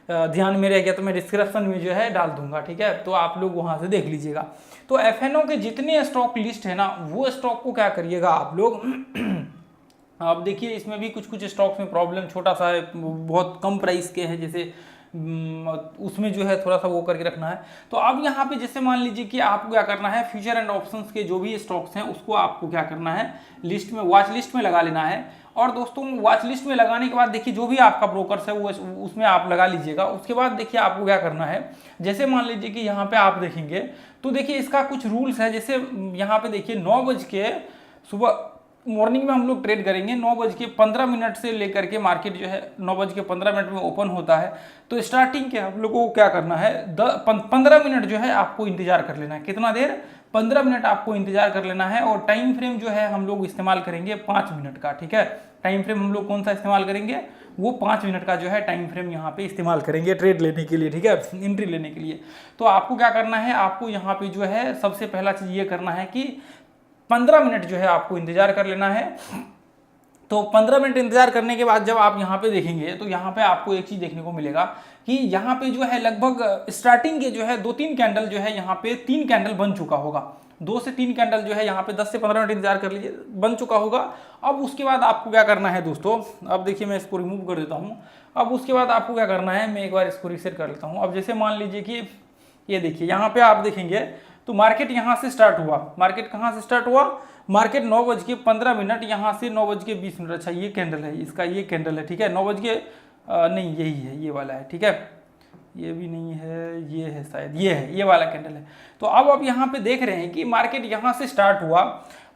ध्यान में रह गया तो मैं डिस्क्रिप्शन में जो है डाल दूंगा, ठीक है, तो आप लोग वहाँ से देख लीजिएगा। तो एफएनओ के जितने स्टॉक लिस्ट है ना, वो स्टॉक को क्या करिएगा आप लोग आप देखिए इसमें भी कुछ कुछ स्टॉक्स में प्रॉब्लम छोटा सा है, बहुत कम प्राइस के हैं, जैसे उसमें जो है थोड़ा सा वो करके रखना है। तो अब यहाँ पे जैसे मान लीजिए कि आपको क्या करना है, फ्यूचर एंड ऑप्शंस के जो भी स्टॉक्स हैं उसको आपको क्या करना है, लिस्ट में, वॉच लिस्ट में लगा लेना है। और दोस्तों वॉच लिस्ट में लगाने के बाद देखिए जो भी आपका ब्रोकर्स है वो उसमें आप लगा लीजिएगा। उसके बाद देखिए आपको क्या करना है, जैसे मान लीजिए कि यहाँ पे आप देखेंगे तो देखिए इसका कुछ रूल्स है। जैसे यहाँ पे देखिए 9 बज के सुबह मॉर्निंग में हम लोग ट्रेड करेंगे, 9:15 से लेकर के मार्केट जो है 9:15 में ओपन होता है। तो स्टार्टिंग के आप लोगों को क्या करना है, 15 मिनट जो है आपको इंतजार कर लेना है। कितना देर, 15 मिनट आपको इंतजार कर लेना है। और टाइम फ्रेम जो है हम लोग इस्तेमाल करेंगे 5 मिनट का, ठीक है। टाइम फ्रेम हम लोग कौन सा इस्तेमाल करेंगे, वो 5 मिनट का जो है टाइम फ्रेम यहाँ पे इस्तेमाल करेंगे ट्रेड लेने के लिए, ठीक है, एंट्री लेने के लिए। तो आपको क्या करना है, आपको यहाँ पे जो है सबसे पहला चीज ये करना है कि 15 मिनट जो है आपको इंतजार कर लेना है। तो 15 मिनट इंतजार करने के बाद जब आप यहाँ पे देखेंगे तो यहाँ पे आपको एक चीज देखने को मिलेगा कि यहाँ पे जो है लगभग स्टार्टिंग के जो है 2-3 कैंडल जो है यहाँ पे 3 कैंडल बन चुका होगा, 2 से 3 कैंडल जो है यहाँ पे 10 से 15 मिनट इंतजार कर लीजिए, बन चुका होगा। अब उसके बाद आपको क्या करना है दोस्तों, अब देखिए मैं इसको रिमूव कर देता हूँ। अब उसके बाद आपको क्या करना है, मैं एक बार इसको रीसेट कर लेता हूँ। अब जैसे मान लीजिए कि ये देखिए यहाँ पे आप देखेंगे तो मार्केट यहाँ से स्टार्ट हुआ। मार्केट कहाँ से स्टार्ट हुआ, मार्केट 9:15 यहाँ से 9:20। अच्छा ये कैंडल है, इसका ये कैंडल है, ठीक है, 9 नहीं यही है, ये वाला है, ठीक है, ये भी नहीं है, ये है शायद, ये है, ये वाला कैंडल है। तो अब आप यहाँ पे देख रहे हैं कि मार्केट यहाँ से स्टार्ट हुआ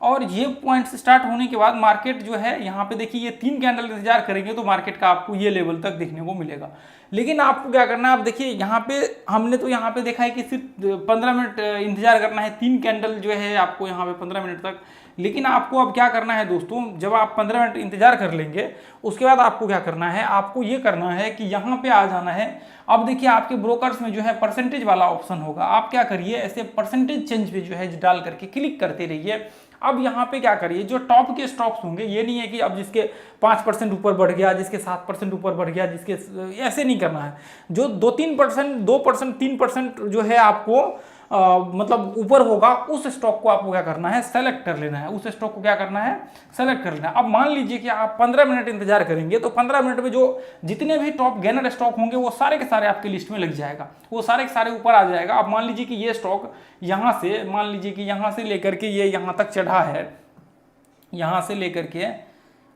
और ये पॉइंट से स्टार्ट होने के बाद मार्केट जो है यहाँ पे देखिए ये 3 कैंडल इंतजार करेंगे तो मार्केट का आपको ये लेवल तक देखने को मिलेगा। लेकिन आपको क्या करना है, आप देखिए यहाँ पे हमने तो यहाँ पे देखा है कि सिर्फ 15 मिनट इंतजार करना है, 3 कैंडल जो है आपको यहाँ पे 15 मिनट तक। लेकिन आपको अब क्या करना है दोस्तों, जब आप 15 मिनट इंतजार कर लेंगे उसके बाद आपको क्या करना है, आपको ये करना है कि यहाँ पे आ जाना है। अब देखिए आपके ब्रोकर्स में जो है परसेंटेज वाला ऑप्शन होगा, आप क्या करिए ऐसे परसेंटेज चेंज पे जो है डाल करके क्लिक करते रहिए। अब यहाँ पे क्या करिए, जो टॉप के स्टॉक्स होंगे, ये नहीं है कि अब जिसके 5% ऊपर बढ़ गया, जिसके 7% ऊपर बढ़ गया, जिसके, ऐसे नहीं करना है। जो 2-3%, 2%, 3% जो है आपको मतलब ऊपर होगा, उस स्टॉक को आपको क्या करना है, सेलेक्ट कर लेना है। उस स्टॉक को क्या करना है, सेलेक्ट कर लेना है। अब मान लीजिए कि आप 15 मिनट इंतजार करेंगे तो 15 मिनट में जो जितने भी टॉप गेनर स्टॉक होंगे वो सारे के सारे आपकी लिस्ट में लग जाएगा, वो सारे के सारे ऊपर आ जाएगा। अब मान लीजिए कि ये स्टॉक यहाँ से, मान लीजिए कि यहाँ से लेकर के ये यहाँ तक चढ़ा है, यहाँ से लेकर के,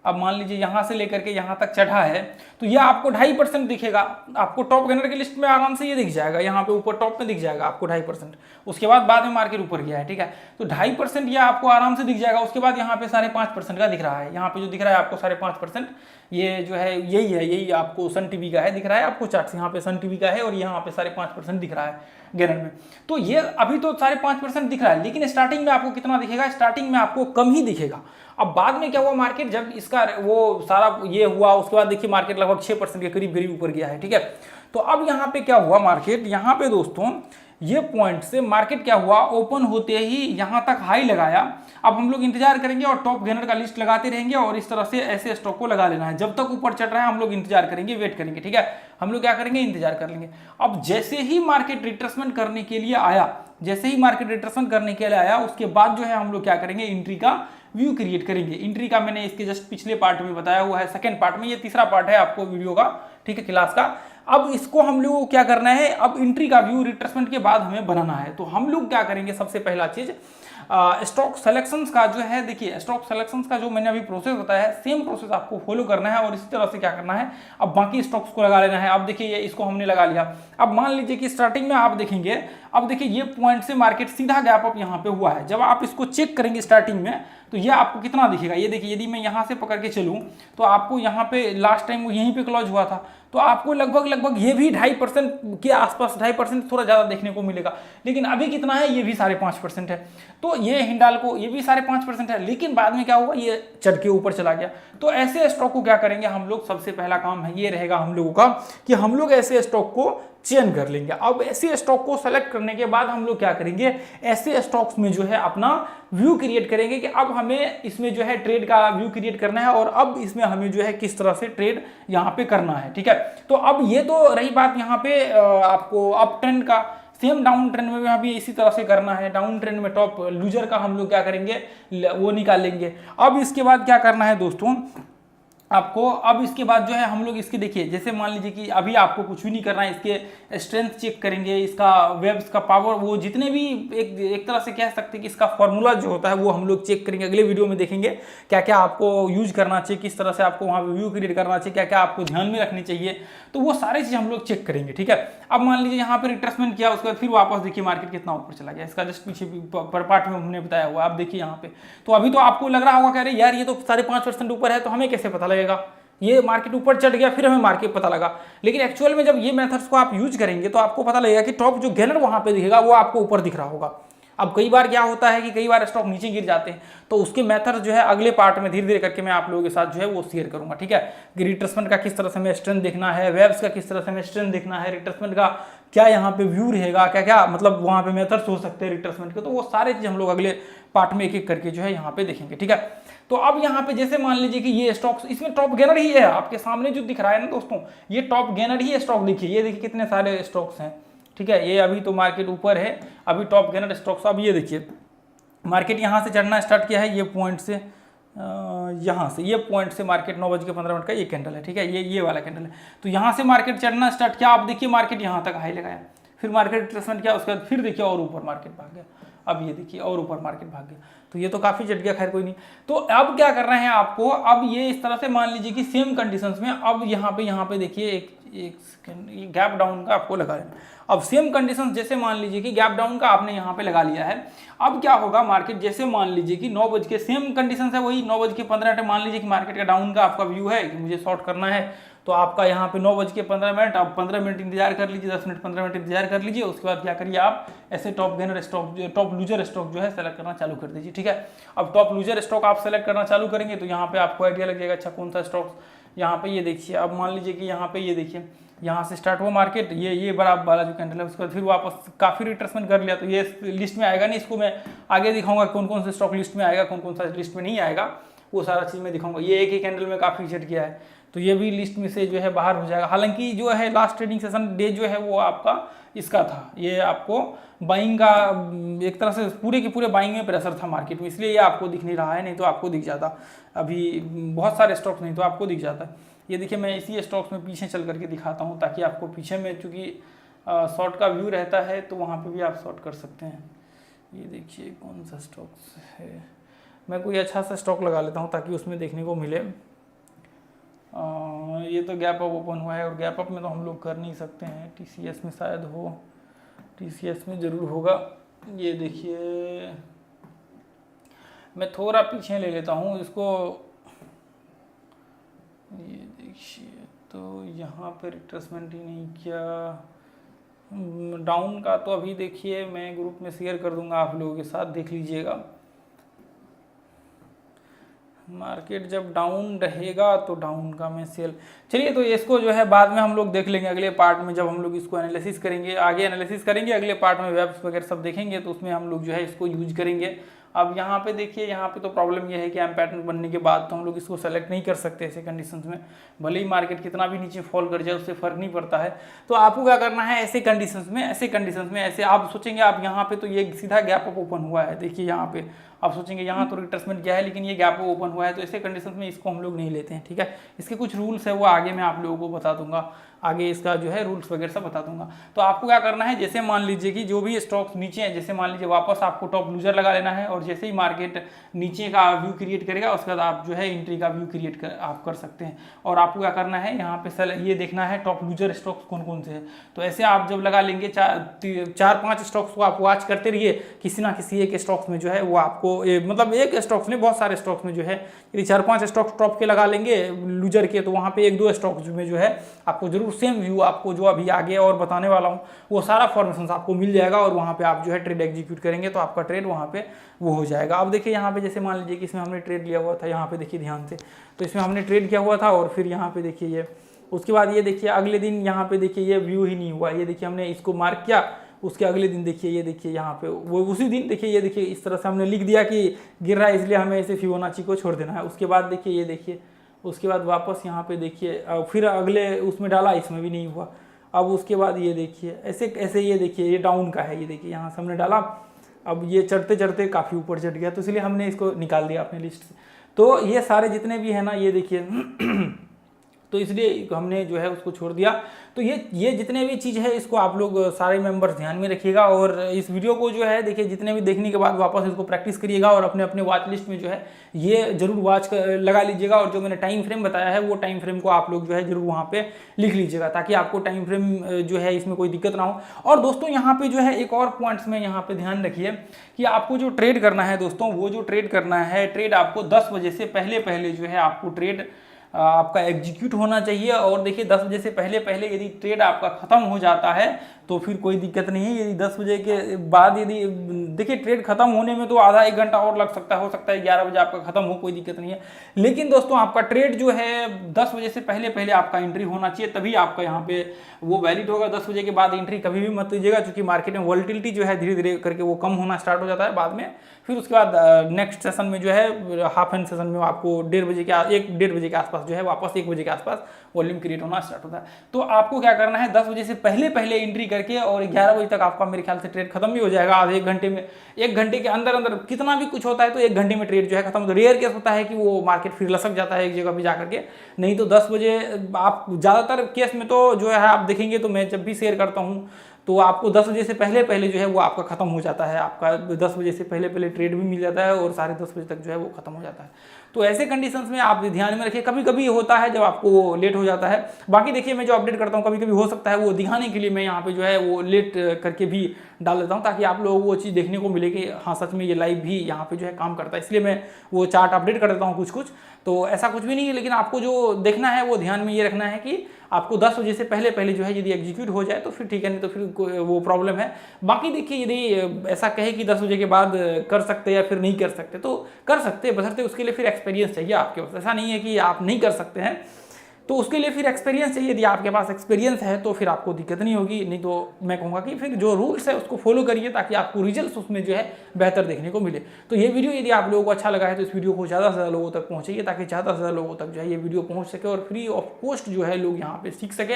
अब मान लीजिए यहाँ से लेकर के यहाँ तक चढ़ा है, तो ये आपको 2.5% दिखेगा। आपको टॉप गेनर की लिस्ट में आराम से ये दिख जाएगा, यहाँ पे ऊपर टॉप में दिख जाएगा आपको 2.5%। उसके बाद में मार्केट ऊपर गया है, ठीक है, तो 2.5% ये आपको आराम से दिख जाएगा। उसके बाद यहाँ पे 5.5% का दिख रहा है, यहाँ पे जो दिख रहा है आपको 5.5%, ये जो है यही है, यही आपको सन टीवी का है, दिख रहा है आपको चार्ट, यहाँ पे सन टीवी का है और यहाँ पे 5.5% दिख रहा है गेनर में। तो ये अभी तो 5.5% दिख रहा है, लेकिन स्टार्टिंग में आपको कितना दिखेगा, स्टार्टिंग में आपको कम ही दिखेगा। अब बाद में क्या हुआ, मार्केट जब इसका वो सारा ये हुआ उसके बाद देखिए मार्केट लगभग 6% के करीब ऊपर गया है, ठीक है। तो अब यहाँ पे क्या हुआ, मार्केट यहाँ पे दोस्तों ये पॉइंट से मार्केट क्या हुआ, ओपन होते ही यहाँ तक हाई लगाया। अब हम लोग इंतजार करेंगे और टॉप गेनर का लिस्ट लगाते रहेंगे और इस तरह से ऐसे स्टॉक को लगा लेना है। जब तक ऊपर चढ़ रहा है हम लोग इंतजार करेंगे, वेट करेंगे, ठीक है, हम लोग क्या करेंगे, इंतजार कर लेंगे। अब जैसे ही मार्केट रिट्रेसमेंट करने के लिए आया, जैसे ही मार्केट रिट्रेसमेंट करने के लिए आया उसके बाद जो है हम लोग क्या करेंगे, एंट्री का व्यू क्रिएट करेंगे। एंट्री का मैंने इसके जस्ट पिछले पार्ट में बताया हुआ है, सेकंड पार्ट में, ये तीसरा पार्ट है आपको वीडियो का, ठीक है, क्लास का। अब इसको हम लोग को क्या करना है, अब एंट्री का व्यू रिट्रेसमेंट के बाद हमें बनाना है। तो हम लोग क्या करेंगे, सबसे पहला चीज स्टॉक सिलेक्शंस का जो है, देखिए स्टॉक सिलेक्शंस का जो मैंने अभी प्रोसेस बताया है, सेम प्रोसेस आपको फॉलो करना है और इसी तरह से क्या करना है, अब बाकी स्टॉक्स को लगा लेना है। अब देखिए ये इसको हमने लगा लिया। अब मान लीजिए कि स्टार्टिंग में आप देखेंगे, अब देखिए ये पॉइंट से मार्केट सीधा गैप अप यहाँ पे हुआ है। जब आप इसको चेक करेंगे स्टार्टिंग में तो ये आपको कितना दिखेगा, ये देखिए यदि मैं यहाँ से पकड़ के चलूँ तो आपको यहाँ पे लास्ट टाइम वो यहीं पे क्लोज हुआ था, तो आपको लगभग ये भी 2.5% के आसपास, 2.5% थोड़ा ज़्यादा देखने को मिलेगा। लेकिन अभी कितना है, ये भी 5.5% है। तो ये हिंडाल्को ये भी 5.5% है, लेकिन बाद में क्या हुआ, ये चढ़ के ऊपर चला गया। तो ऐसे स्टॉक को क्या करेंगे हम लोग, सबसे पहला काम है ये रहेगा हम लोगों का कि हम लोग ऐसे स्टॉक को चयन कर लेंगे। अब ऐसे स्टॉक को सेलेक्ट करने के बाद हम लोग क्या करेंगे, ऐसे स्टॉक्स में जो है अपना व्यू क्रिएट करेंगे कि अब हमें इसमें जो है ट्रेड का व्यू क्रिएट करना है और अब इसमें हमें जो है किस तरह से ट्रेड यहाँ पे करना है। ठीक है, तो अब ये तो रही बात यहाँ पे आपको अप ट्रेंड का। सेम डाउन ट्रेंड में भी हमें इसी तरह से करना है। डाउन ट्रेंड में टॉप लूजर का हम लोग क्या करेंगे, वो निकालेंगे। अब इसके बाद क्या करना है दोस्तों आपको, अब इसके बाद जो है हम लोग इसके देखिए, जैसे मान लीजिए कि अभी आपको कुछ भी नहीं करना है, इसके स्ट्रेंथ चेक करेंगे, इसका वेब्स का पावर, वो जितने भी एक तरह से कह सकते हैं कि इसका फॉर्मूला जो होता है वो हम लोग चेक करेंगे। अगले वीडियो में देखेंगे क्या क्या आपको यूज करना चाहिए, किस तरह से आपको वहाँ पे व्यू क्रिएट करना चाहिए, क्या क्या आपको ध्यान में रखनी चाहिए, तो वो सारी चीज़ हम लोग चेक करेंगे। ठीक है, अब मान लीजिए यहाँ पे रिट्रेसमेंट किया, उसके बाद फिर वापस देखिए मार्केट कितना ऊपर चला गया, इसका जस्ट पीछे पर पार्ट में हमने बताया हुआ, आप देखिए यहाँ पे। तो अभी तो आपको लग रहा होगा कह रहे यार ये तो 5.5% ऊपर है, तो हमें कैसे पता लगेगा, ये मार्केट ऊपर चढ़ गया फिर हमें मार्केट पता लगा। लेकिन एक्चुअल में जब ये मेथड्स को आप यूज करेंगे तो आपको पता लगेगा कि टॉप जो गेनर वहां पे दिखेगा वो आपको ऊपर दिख रहा होगा। अब कई बार क्या होता है कि कई बार स्टॉक नीचे गिर जाते हैं, तो उसके मेथड जो है अगले पार्ट में धीरे धीरे करके मैं आप लोगों के साथ जो है वो शेयर करूंगा। ठीक है, कि रिट्रेसमेंट का किस तरह से हमें स्ट्रेंथ देखना है, वेब्स का किस तरह से हमें स्ट्रेंथ देखना है, रिट्रेसमेंट का क्या यहाँ पे व्यू रहेगा, क्या क्या मतलब वहाँ पे मेथड्स हो सकते हैं रिट्रेसमेंट के, तो वो सारे चीज हम लोग अगले पार्ट में एक एक करके जो है यहाँ पे देखेंगे। ठीक है, तो अब यहाँ पे जैसे मान लीजिए कि ये स्टॉक्स, इसमें टॉप गेनर ही है आपके सामने जो दिख रहा है ना दोस्तों, ये टॉप गेनर ही स्टॉक देखिए, ये देखिए कितने सारे स्टॉक्स हैं। ठीक है, ये अभी तो मार्केट ऊपर है, अभी टॉप गेनर स्टॉक्स। अब ये देखिए मार्केट यहाँ से चढ़ना स्टार्ट किया है, ये पॉइंट से यहाँ से, ये पॉइंट से मार्केट 9:15 का ये कैंडल है। ठीक है, ये वाला कैंडल है, तो यहाँ से मार्केट चढ़ना स्टार्ट किया। आप देखिए मार्केट यहाँ तक हाई लगाया, फिर मार्केट रिट्रेसमेंट किया, उसके बाद फिर देखिए और ऊपर मार्केट भाग गया। अब ये देखिए और ऊपर मार्केट भाग गया, तो ये तो काफी चढ़ गया, खैर कोई नहीं। तो अब क्या करना है आपको, अब ये इस तरह से मान लीजिए कि सेम कंडीशंस में अब यहाँ पे देखिए एक सेकंड, ये गैप डाउन का आपको लगा लेना। अब सेम कंडीशंस, जैसे मान लीजिए कि गैप डाउन का आपने यहाँ पे लगा लिया है, अब क्या होगा मार्केट, जैसे मान लीजिए कि 9 बज के, सेम कंडीशंस है वही 9:15 मान लीजिए कि मार्केट का डाउन का आपका व्यू है कि मुझे शॉर्ट करना है, तो आपका यहाँ पे 9:15, आप 15 मिनट इंतजार कर लीजिए, 10 मिनट 15 मिनट इंतजार कर लीजिए। उसके बाद क्या करिए आप ऐसे top gainer stock, top loser stock जो है सेलेक्ट करना चालू कर दीजिए। ठीक है, अब टॉप लूजर स्टॉक आप सेलेक्ट करना चालू करेंगे तो यहाँ पे आपको आइडिया लग जाएगा अच्छा कौन सा स्टॉक। यहाँ पे ये देखिए, अब मान लीजिए कि यहाँ पे ये देखिए, यहाँ से स्टार्ट हुआ मार्केट, ये बड़ा वाला जो कैंडल है, उसके बाद फिर वापस काफी रिट्रेसमेंट कर लिया, तो ये लिस्ट में आएगा नहीं, इसको मैं आगे दिखाऊंगा कौन कौन से स्टॉक लिस्ट में आएगा, कौन कौन सा लिस्ट में नहीं आएगा, वो सारा चीज मैं दिखाऊंगा। ये एक ही कैंडल में काफी चढ़ गया है, तो ये भी लिस्ट में से जो है बाहर हो जाएगा। हालांकि जो है लास्ट ट्रेडिंग सेशन डे जो है वो आपका इसका था, ये आपको बाइंग का एक तरह से पूरे के पूरे बाइंग में प्रेशर था मार्केट में, इसलिए ये आपको दिख नहीं रहा है, नहीं तो आपको दिख जाता। अभी बहुत सारे स्टॉक्स नहीं तो आपको दिख जाता। ये देखिए मैं इसी स्टॉक्स में पीछे चल करके दिखाता हूँ ताकि आपको पीछे में, चूँकि शॉर्ट का व्यू रहता है तो वहाँ पे भी आप शॉर्ट कर सकते हैं। ये देखिए कौन सा स्टॉक्स है, मैं कोई अच्छा सा स्टॉक लगा लेता हूँ ताकि उसमें देखने को मिले। ये तो गैप अप ओपन हुआ है और गैप अप में तो हम लोग कर नहीं सकते हैं, TCS में शायद हो, TCS में ज़रूर होगा। ये देखिए मैं थोड़ा पीछे ले लेता हूँ इसको, ये देखिए तो यहाँ पे रिट्रेसमेंट ही नहीं किया। डाउन का तो अभी देखिए मैं ग्रुप में शेयर कर दूंगा आप लोगों के साथ, देख लीजिएगा। मार्केट जब डाउन रहेगा तो डाउन का मैं सेल, चलिए तो इसको जो है बाद में हम लोग देख लेंगे अगले पार्ट में, जब हम लोग इसको एनालिसिस करेंगे, आगे एनालिसिस करेंगे अगले पार्ट में, वेब्स वगैरह सब देखेंगे तो उसमें हम लोग जो है इसको यूज करेंगे। अब यहाँ पे देखिए, यहाँ पे तो प्रॉब्लम ये है कि एम पैटर्न बनने के बाद तो हम लोग इसको सेलेक्ट नहीं कर सकते ऐसे कंडीशंस में, भले ही मार्केट कितना भी नीचे फॉल कर जाए उससे फर्क नहीं पड़ता है। तो आपको क्या करना है ऐसे कंडीशंस में, ऐसे आप सोचेंगे आप यहाँ पे तो ये सीधा गैप अप ओपन हुआ है, देखिए यहाँ पे आप सोचेंगे यहाँ तो रिट्रेसमेंट गया है लेकिन ये गैप ओपन हुआ है, तो ऐसे कंडीशंस में इसको हम लोग नहीं लेते हैं। ठीक है, इसके कुछ रूल्स है वो आगे मैं आप लोगों को बता दूंगा, आगे इसका जो है रूल्स वगैरह सब बता दूंगा। तो आपको क्या करना है, जैसे मान लीजिए कि जो भी स्टॉक्स नीचे हैं, जैसे मान लीजिए वापस आपको टॉप लूजर लगा लेना है, और जैसे ही मार्केट नीचे का व्यू क्रिएट करेगा उसके बाद आप जो है एंट्री का व्यू क्रिएट आप कर सकते हैं। और आपको क्या करना है, यहाँ पे ये देखना है टॉप लूजर स्टॉक्स कौन कौन से हैं। तो ऐसे आप जब लगा लेंगे 4-5 स्टॉक्स को आप वॉच करते रहिए, किसी ना किसी एक स्टॉक्स में जो है वो आपको मतलब एक स्टॉक्स में बहुत सारे स्टॉक्स में जो है यदि 4-5 स्टॉक्स टॉप के लगा लेंगे लूजर के, तो वहाँ पे 1-2 स्टॉक्स में जो है आपको जरूर सेम व्यू, आपको जो अभी आगे और बताने वाला हूँ वो सारा फॉर्मेशन आपको मिल जाएगा, और वहाँ पे आप जो है ट्रेड एग्जीक्यूट करेंगे तो आपका ट्रेड वहाँ पे वो हो जाएगा। अब देखिए यहाँ पे जैसे मान लीजिए कि इसमें हमने ट्रेड लिया हुआ था, यहाँ पे देखिए ध्यान से, तो इसमें हमने ट्रेड किया हुआ था और फिर यहाँ पे देखिए ये उसके बाद ये देखिए अगले दिन यहाँ पे देखिए ये व्यू ही नहीं हुआ, ये देखिए हमने इसको मार्क किया, उसके अगले दिन देखिए ये देखिए यहाँ पे वो उसी दिन देखिए ये देखिए इस तरह से हमने लिख दिया कि गिर रहा है इसलिए हमें इसे फिबोनाची को छोड़ देना है। उसके बाद देखिए ये देखिए, उसके बाद वापस यहाँ पे देखिए फिर अगले उसमें डाला, इसमें भी नहीं हुआ। अब उसके बाद ये देखिए ऐसे ऐसे ये देखिए ये डाउन का है, ये देखिए यहाँ से हमने डाला, अब ये चढ़ते चढ़ते काफ़ी ऊपर चढ़ गया, तो इसलिए हमने इसको निकाल दिया अपने लिस्ट से। तो ये सारे जितने भी है ना ये देखिए तो इसलिए हमने जो है उसको छोड़ दिया। तो ये जितने भी चीज़ है इसको आप लोग सारे मेंबर्स ध्यान में रखिएगा, और इस वीडियो को जो है देखिए जितने भी देखने के बाद वापस इसको प्रैक्टिस करिएगा, और अपने अपने वॉच लिस्ट में जो है ये जरूर वॉच लगा लीजिएगा, और जो मैंने टाइम फ्रेम बताया है वो टाइम फ्रेम को आप लोग जो है जरूर वहाँ पे लिख लीजिएगा, ताकि आपको टाइम फ्रेम जो है इसमें कोई दिक्कत ना हो। और दोस्तों यहाँ पे जो है एक और पॉइंट्स में यहाँ पे ध्यान रखिए कि आपको जो ट्रेड करना है दोस्तों, वो जो ट्रेड करना है, ट्रेड आपको 10 बजे से पहले पहले जो है आपको ट्रेड आपका एग्जीक्यूट होना चाहिए। और देखिए 10 बजे से पहले पहले यदि ट्रेड आपका ख़त्म हो जाता है तो फिर कोई दिक्कत नहीं है। यदि 10 बजे के बाद यदि देखिए ट्रेड खत्म होने में तो आधा एक घंटा और लग सकता है, हो सकता है 11 बजे आपका खत्म हो, कोई दिक्कत नहीं है। लेकिन दोस्तों आपका ट्रेड जो है 10 बजे से पहले पहले आपका एंट्री होना चाहिए, तभी आपका यहाँ पे वो वैलिड होगा। 10 बजे के बाद एंट्री कभी भी मत लीजिएगा, क्योंकि मार्केट में वॉलेटिलिटी जो है धीरे धीरे करके वो कम होना स्टार्ट हो जाता है बाद में। फिर उसके बाद नेक्स्ट सेशन में जो है हाफ एंड सेशन में आपको 1:30 बजे के आसपास जो है वापस 1 बजे के आसपास वॉल्यूम क्रिएट होना स्टार्ट होता है। तो आपको क्या करना है, 10 बजे से पहले पहले एंट्री करके, और 11 बजे तक आपका मेरे ख्याल से ट्रेड खत्म भी हो जाएगा। आधे एक घंटे में, 1 घंटे के अंदर अंदर कितना भी कुछ होता है तो 1 घंटे में ट्रेड जो है खत्म। तो रेयर केस होता है कि वो मार्केट फिर लसक जाता है एक जगह पे जाकर के, नहीं तो 10 बजे आप ज़्यादातर केस में तो जो है आप देखेंगे, तो मैं जब भी शेयर करता हूँ तो आपको 10 बजे से पहले पहले जो है वो आपका खत्म हो जाता है। आपका 10 बजे से पहले पहले ट्रेड भी मिल जाता है और 10:30 बजे तक जो है वो खत्म हो जाता है। तो ऐसे कंडीशंस में आप ध्यान में रखिए, कभी कभी होता है जब आपको लेट हो जाता है। बाकी देखिए मैं जो अपडेट करता हूँ कभी कभी हो सकता है वो दिखाने के लिए मैं यहाँ पे जो है वो लेट करके भी डाल देता हूँ, ताकि आप लोगों को वो चीज़ देखने को मिले कि हाँ सच में ये लाइव भी यहाँ पे जो है काम करता है। इसलिए मैं वो चार्ट अपडेट कर देता हूँ कुछ कुछ, तो ऐसा कुछ भी नहीं है। लेकिन आपको जो देखना है वो ध्यान में ये रखना है कि आपको 10 बजे से पहले पहले जो है यदि एग्जीक्यूट हो जाए तो फिर ठीक है, नहीं तो फिर वो प्रॉब्लम है। बाकी देखिए यदि ऐसा कहे कि 10 बजे के बाद कर सकते या फिर नहीं कर सकते, तो कर सकते, बशर्ते उसके लिए फिर एक्सपीरियंस चाहिए आपके पास। ऐसा नहीं है कि आप नहीं कर सकते हैं, तो उसके लिए फिर एक्सपीरियंस चाहिए। यदि आपके पास एक्सपीरियंस है तो फिर आपको दिक्कत नहीं होगी, नहीं तो मैं कहूँगा कि फिर जो रूल्स है उसको फॉलो करिए, ताकि आपको रिजल्ट्स उसमें जो है बेहतर देखने को मिले। तो ये वीडियो यदि आप लोगों को अच्छा लगा है तो इस वीडियो को ज़्यादा से ज़्यादा लोगों तक पहुँचाइए, ताकि ज़्यादा से ज़्यादा लोगों तक जो है ये वीडियो पहुँच सके और फ्री ऑफ कॉस्ट जो है लोग यहाँ पर सीख सके।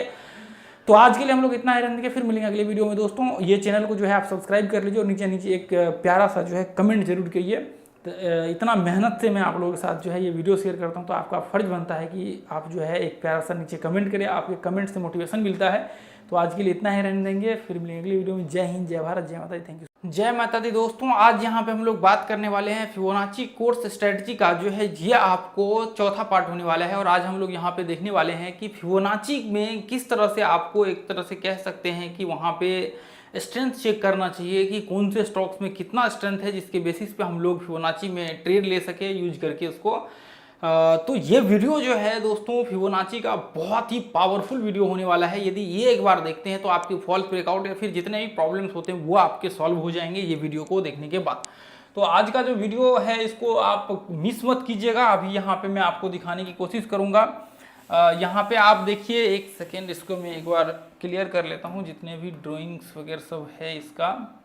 तो आज के लिए हम लोग इतना ही रहने के, फिर मिलेंगे अगले वीडियो में। दोस्तों ये चैनल को जो है आप सब्सक्राइब कर लीजिए, और नीचे नीचे एक प्यारा सा जो है कमेंट जरूर करिए। तो इतना मेहनत से मैं आप लोगों के साथ जो है ये वीडियो शेयर करता हूँ, तो आपका फ़र्ज बनता है कि आप जो है एक प्यारा सा नीचे कमेंट करें, आपके कमेंट से मोटिवेशन मिलता है। तो आज के लिए इतना ही रहने देंगे, फिर मिलेंगे अगली वीडियो में। जय हिंद, जय भारत, जय माता दी, थैंक यू। जय माता दी। दोस्तों आज यहाँ पे हम लोग बात करने वाले हैं फिबोनाची कोर्स स्ट्रेटजी का, जो है ये आपको चौथा पार्ट होने वाला है। और आज हम लोग यहाँ पे देखने वाले हैं कि फिबोनाची में किस तरह से आपको एक तरह से कह सकते हैं कि वहाँ पे स्ट्रेंथ चेक करना चाहिए कि कौन से स्टॉक्स में कितना स्ट्रेंथ है, जिसके बेसिस पे हम लोग फिबोनाची में ट्रेड ले सके यूज करके उसको। तो ये वीडियो जो है दोस्तों फिबोनाची का बहुत ही पावरफुल वीडियो होने वाला है। यदि ये एक बार देखते हैं तो आपकी फॉल्स ब्रेकआउट या फिर जितने भी प्रॉब्लम्स होते हैं वो आपके सॉल्व हो जाएंगे ये वीडियो को देखने के बाद। तो आज का जो वीडियो है इसको आप मिस मत कीजिएगा। अभी यहाँ पे मैं आपको दिखाने की कोशिश करूँगा। यहाँ पे आप देखिए, एक सेकेंड, इसको मैं एक बार क्लियर कर लेता हूँ जितने भी ड्राइंग्स वगैरह सब है इसका।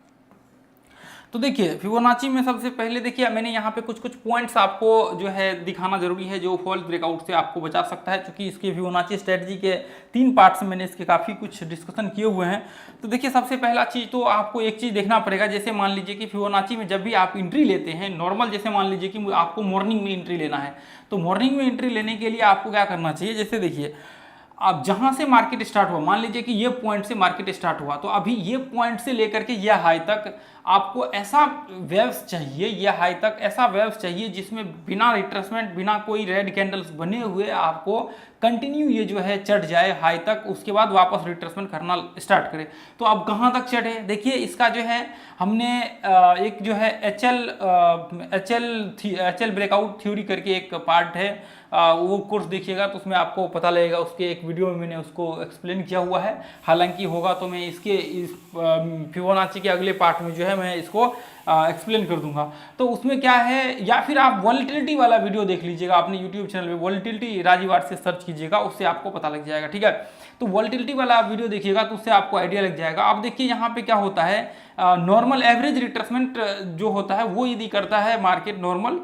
तो देखिए फिबोनाची में सबसे पहले देखिए मैंने यहाँ पे कुछ कुछ पॉइंट्स आपको जो है दिखाना जरूरी है, जो फॉल्स ब्रेकआउट से आपको बचा सकता है। क्योंकि इसके फिबोनाची स्ट्रेटजी के 3 पार्ट्स मैंने इसके काफ़ी कुछ डिस्कशन किए हुए हैं। तो देखिए सबसे पहला चीज़ तो आपको एक चीज़ देखना पड़ेगा। जैसे मान लीजिए कि फिबोनाची में जब भी आप एंट्री लेते हैं नॉर्मल, जैसे मान लीजिए कि आपको मॉर्निंग में एंट्री लेना है, तो मॉर्निंग में एंट्री लेने के लिए आपको क्या करना चाहिए। जैसे देखिए अब जहां से मार्केट स्टार्ट हुआ, मान लीजिए कि ये पॉइंट से मार्केट स्टार्ट हुआ, तो अभी ये पॉइंट से लेकर के ये हाई तक आपको ऐसा वेव्स चाहिए, ये हाई तक ऐसा वेव्स चाहिए जिसमें बिना रिट्रेसमेंट, बिना कोई रेड कैंडल्स बने हुए आपको कंटिन्यू ये जो है चढ़ जाए हाई तक, उसके बाद वापस रिट्रेसमेंट करना स्टार्ट करे। तो अब कहाँ तक चढ़े, देखिए इसका जो है हमने एक जो है एच एल ब्रेकआउट थ्योरी करके एक पार्ट है, वो कोर्स देखिएगा तो उसमें आपको पता लगेगा। उसके एक वीडियो में मैंने उसको एक्सप्लेन किया हुआ है। हालांकि होगा तो मैं इसके इस फिबोनाची के अगले पार्ट में जो है मैं इसको एक्सप्लेन कर दूंगा। तो उसमें क्या है, या फिर आप वॉलेटिलिटी वाला वीडियो देख लीजिएगा अपने यूट्यूब चैनल पे, वॉलेटिलिटी राजीव आर से सर्च कीजिएगा, उससे आपको पता लग जाएगा, ठीक है। तो वॉलेटिलिटी वाला आप वीडियो देखिएगा तो उससे आपको आइडिया लग जाएगा। अब देखिए यहाँ पे क्या होता है, नॉर्मल एवरेज रिट्रेसमेंट जो होता है वो यदि करता है मार्केट नॉर्मल,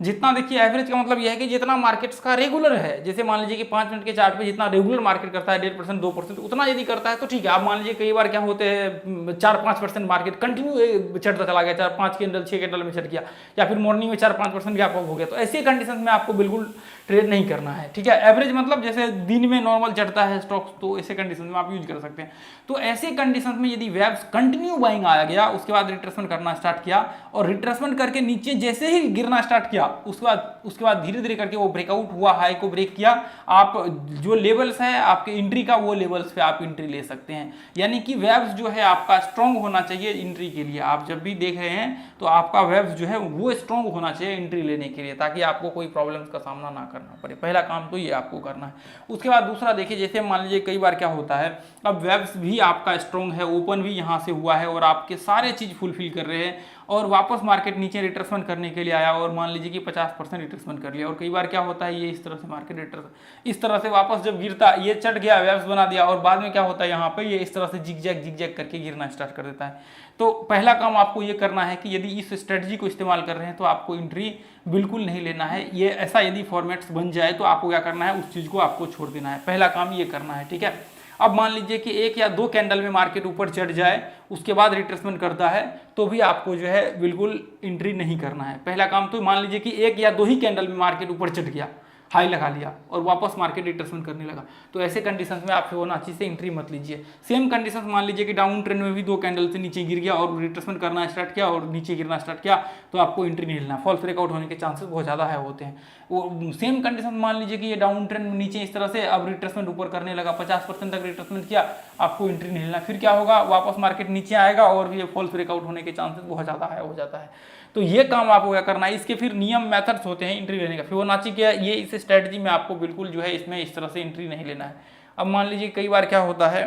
जितना देखिए एवरेज का मतलब यह है कि जितना मार्केट्स का रेगुलर है, जैसे मान लीजिए कि 5 मिनट के चार्ट पे जितना रेगुलर मार्केट करता है 1.5% 2% उतना यदि करता है तो ठीक है। आप मान लीजिए कई बार क्या होते हैं 4-5% मार्केट कंटिन्यू चढ़ता चला गया, 4-5 कैंडल 6 कैंडल में चढ़ गया, या फिर मॉर्निंग में 4-5% गैप अप हो गया, तो ऐसे कंडीशन में आपको बिल्कुल ट्रेड नहीं करना है, ठीक है। एवरेज मतलब जैसे दिन में नॉर्मल चढ़ता है स्टॉक्स, तो ऐसे कंडीशन में आप यूज कर सकते हैं। तो ऐसे कंडीशन में यदि वेब्स कंटिन्यू बाइंग आ गया, उसके बाद रिट्रेसमेंट करना स्टार्ट किया और रिट्रेसमेंट करके नीचे जैसे ही गिरना स्टार्ट किया, उसके बाद धीरे धीरे करके वो ब्रेकआउट हुआ, हाई को ब्रेक किया, आप जो लेवल्स है आपके एंट्री का वो लेवल्स पे आप एंट्री ले सकते हैं। यानी कि वेब्स जो है आपका स्ट्रॉन्ग होना चाहिए एंट्री के लिए। आप जब भी देख रहे हैं तो आपका वेब्स जो है वो स्ट्रॉन्ग होना चाहिए एंट्री लेने के लिए, ताकि आपको कोई प्रॉब्लम्स का सामना ना करना पड़े। पहला काम तो ये आपको करना है। उसके बाद दूसरा देखिए, जैसे मान लीजिए कई बार क्या होता है, अब वेब्स भी आपका स्ट्रॉन्ग है, ओपन भी यहाँ से हुआ है और आपके सारे चीज फुलफिल कर रहे हैं, और वापस मार्केट नीचे रिट्रेसमेंट करने के लिए आया और मान लीजिए कि 50% रिट्रेसमेंट कर लिया। और कई बार क्या होता है, ये इस तरह से मार्केट रिट्रेस इस तरह से वापस जब गिरता, ये चढ़ गया, वेव्स बना दिया, और बाद में क्या होता है यहाँ पे ये इस तरह से जिग-जैग करके गिरना स्टार्ट कर देता है। तो पहला काम आपको ये करना है कि यदि इस स्ट्रेटजी को इस्तेमाल कर रहे हैं तो आपको एंट्री बिल्कुल नहीं लेना है। ये ऐसा यदि फॉर्मेट्स बन जाए तो आपको क्या करना है, उस चीज को आपको छोड़ देना है। पहला काम ये करना है, ठीक है। अब मान लीजिए कि 1 या 2 कैंडल में मार्केट ऊपर चढ़ जाए, उसके बाद रिट्रेसमेंट करता है, तो भी आपको जो है बिल्कुल एंट्री नहीं करना है। पहला काम तो मान लीजिए कि 1 या 2 ही कैंडल में मार्केट ऊपर चढ़ गया, हाई लगा लिया और वापस मार्केट रिट्रेसमेंट करने लगा, तो ऐसे कंडीशंस में आप फिबोनाची से एंट्री मत लीजिए। सेम कंडीशंस मान लीजिए कि डाउन ट्रेंड में भी 2 कैंडल से नीचे गिर गया और रिट्रेसमेंट करना स्टार्ट किया और नीचे गिरना स्टार्ट किया, तो आपको एंट्री नहीं लेना, फॉल्स ब्रेकआउट होने के चांसेस बहुत ज़्यादा है होते हैं। वो सेम कंडीशन मान लीजिए कि ये डाउन ट्रेंड में नीचे इस तरह से अब रिट्रेसमेंट ऊपर करने लगा, 50% तक रिट्रेसमेंट किया, आपको एंट्री नहीं लेना। फिर क्या होगा, वापस मार्केट नीचे आएगा और ये फॉल्स ब्रेकआउट होने के चांसेस बहुत ज़्यादा है हो जाता है। तो ये काम आपको क्या करना है, इसके फिर नियम मेथड्स होते हैं एंट्री लेने का। फिबोनाची के ये इस स्ट्रेटजी में आपको बिल्कुल जो है इसमें इस तरह से एंट्री नहीं लेना है। अब मान लीजिए कई बार क्या होता है,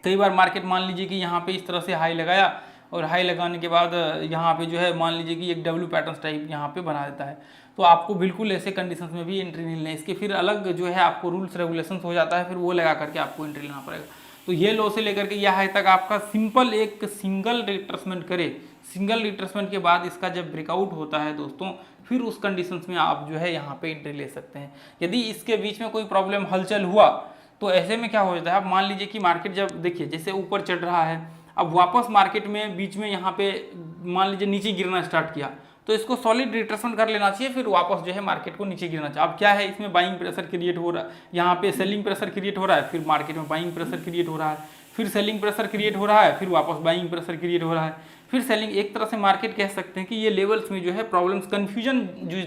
कई बार मार्केट मान लीजिए कि यहाँ पे इस तरह से हाई लगाया और हाई लगाने के बाद यहाँ पे जो है मान लीजिए कि एक डब्ल्यू पैटर्न टाइप यहाँ पे बना देता है, तो आपको बिल्कुल ऐसे कंडीशंस में भी एंट्री नहीं लेना है। इसके फिर अलग जो है आपको रूल्स रेगुलेशंस हो जाता है, फिर वो लगा करके आपको एंट्री लेना पड़ेगा। तो ये लो से लेकर के यह हाई तक आपका सिंपल एक सिंगल रिट्रेसमेंट करे, सिंगल रिट्रेसमेंट के बाद इसका जब ब्रेकआउट होता है दोस्तों, फिर उस कंडीशंस में आप जो है यहाँ पे एंट्री ले सकते हैं। यदि इसके बीच में कोई प्रॉब्लम हलचल हुआ तो ऐसे में क्या हो जाता है, आप मान लीजिए कि मार्केट जब देखिए जैसे ऊपर चढ़ रहा है, अब वापस मार्केट में बीच में यहाँ पे मान लीजिए नीचे गिरना स्टार्ट किया, तो इसको सॉलिड रिट्रेसमेंट कर लेना चाहिए, फिर वापस जो है मार्केट को नीचे गिरना चाहिए। अब क्या है, इसमें बाइंग प्रेशर क्रिएट हो रहा है, यहाँ पे सेलिंग प्रेशर क्रिएट हो रहा है, फिर मार्केट में बाइंग प्रेशर क्रिएट हो रहा है, फिर सेलिंग प्रेशर क्रिएट हो रहा है, फिर वापस बाइंग प्रेशर क्रिएट हो रहा है, फिर सेलिंग। एक तरह से मार्केट कह सकते हैं कि ये लेवल्स में जो है प्रॉब्लम्स, कन्फ्यूजन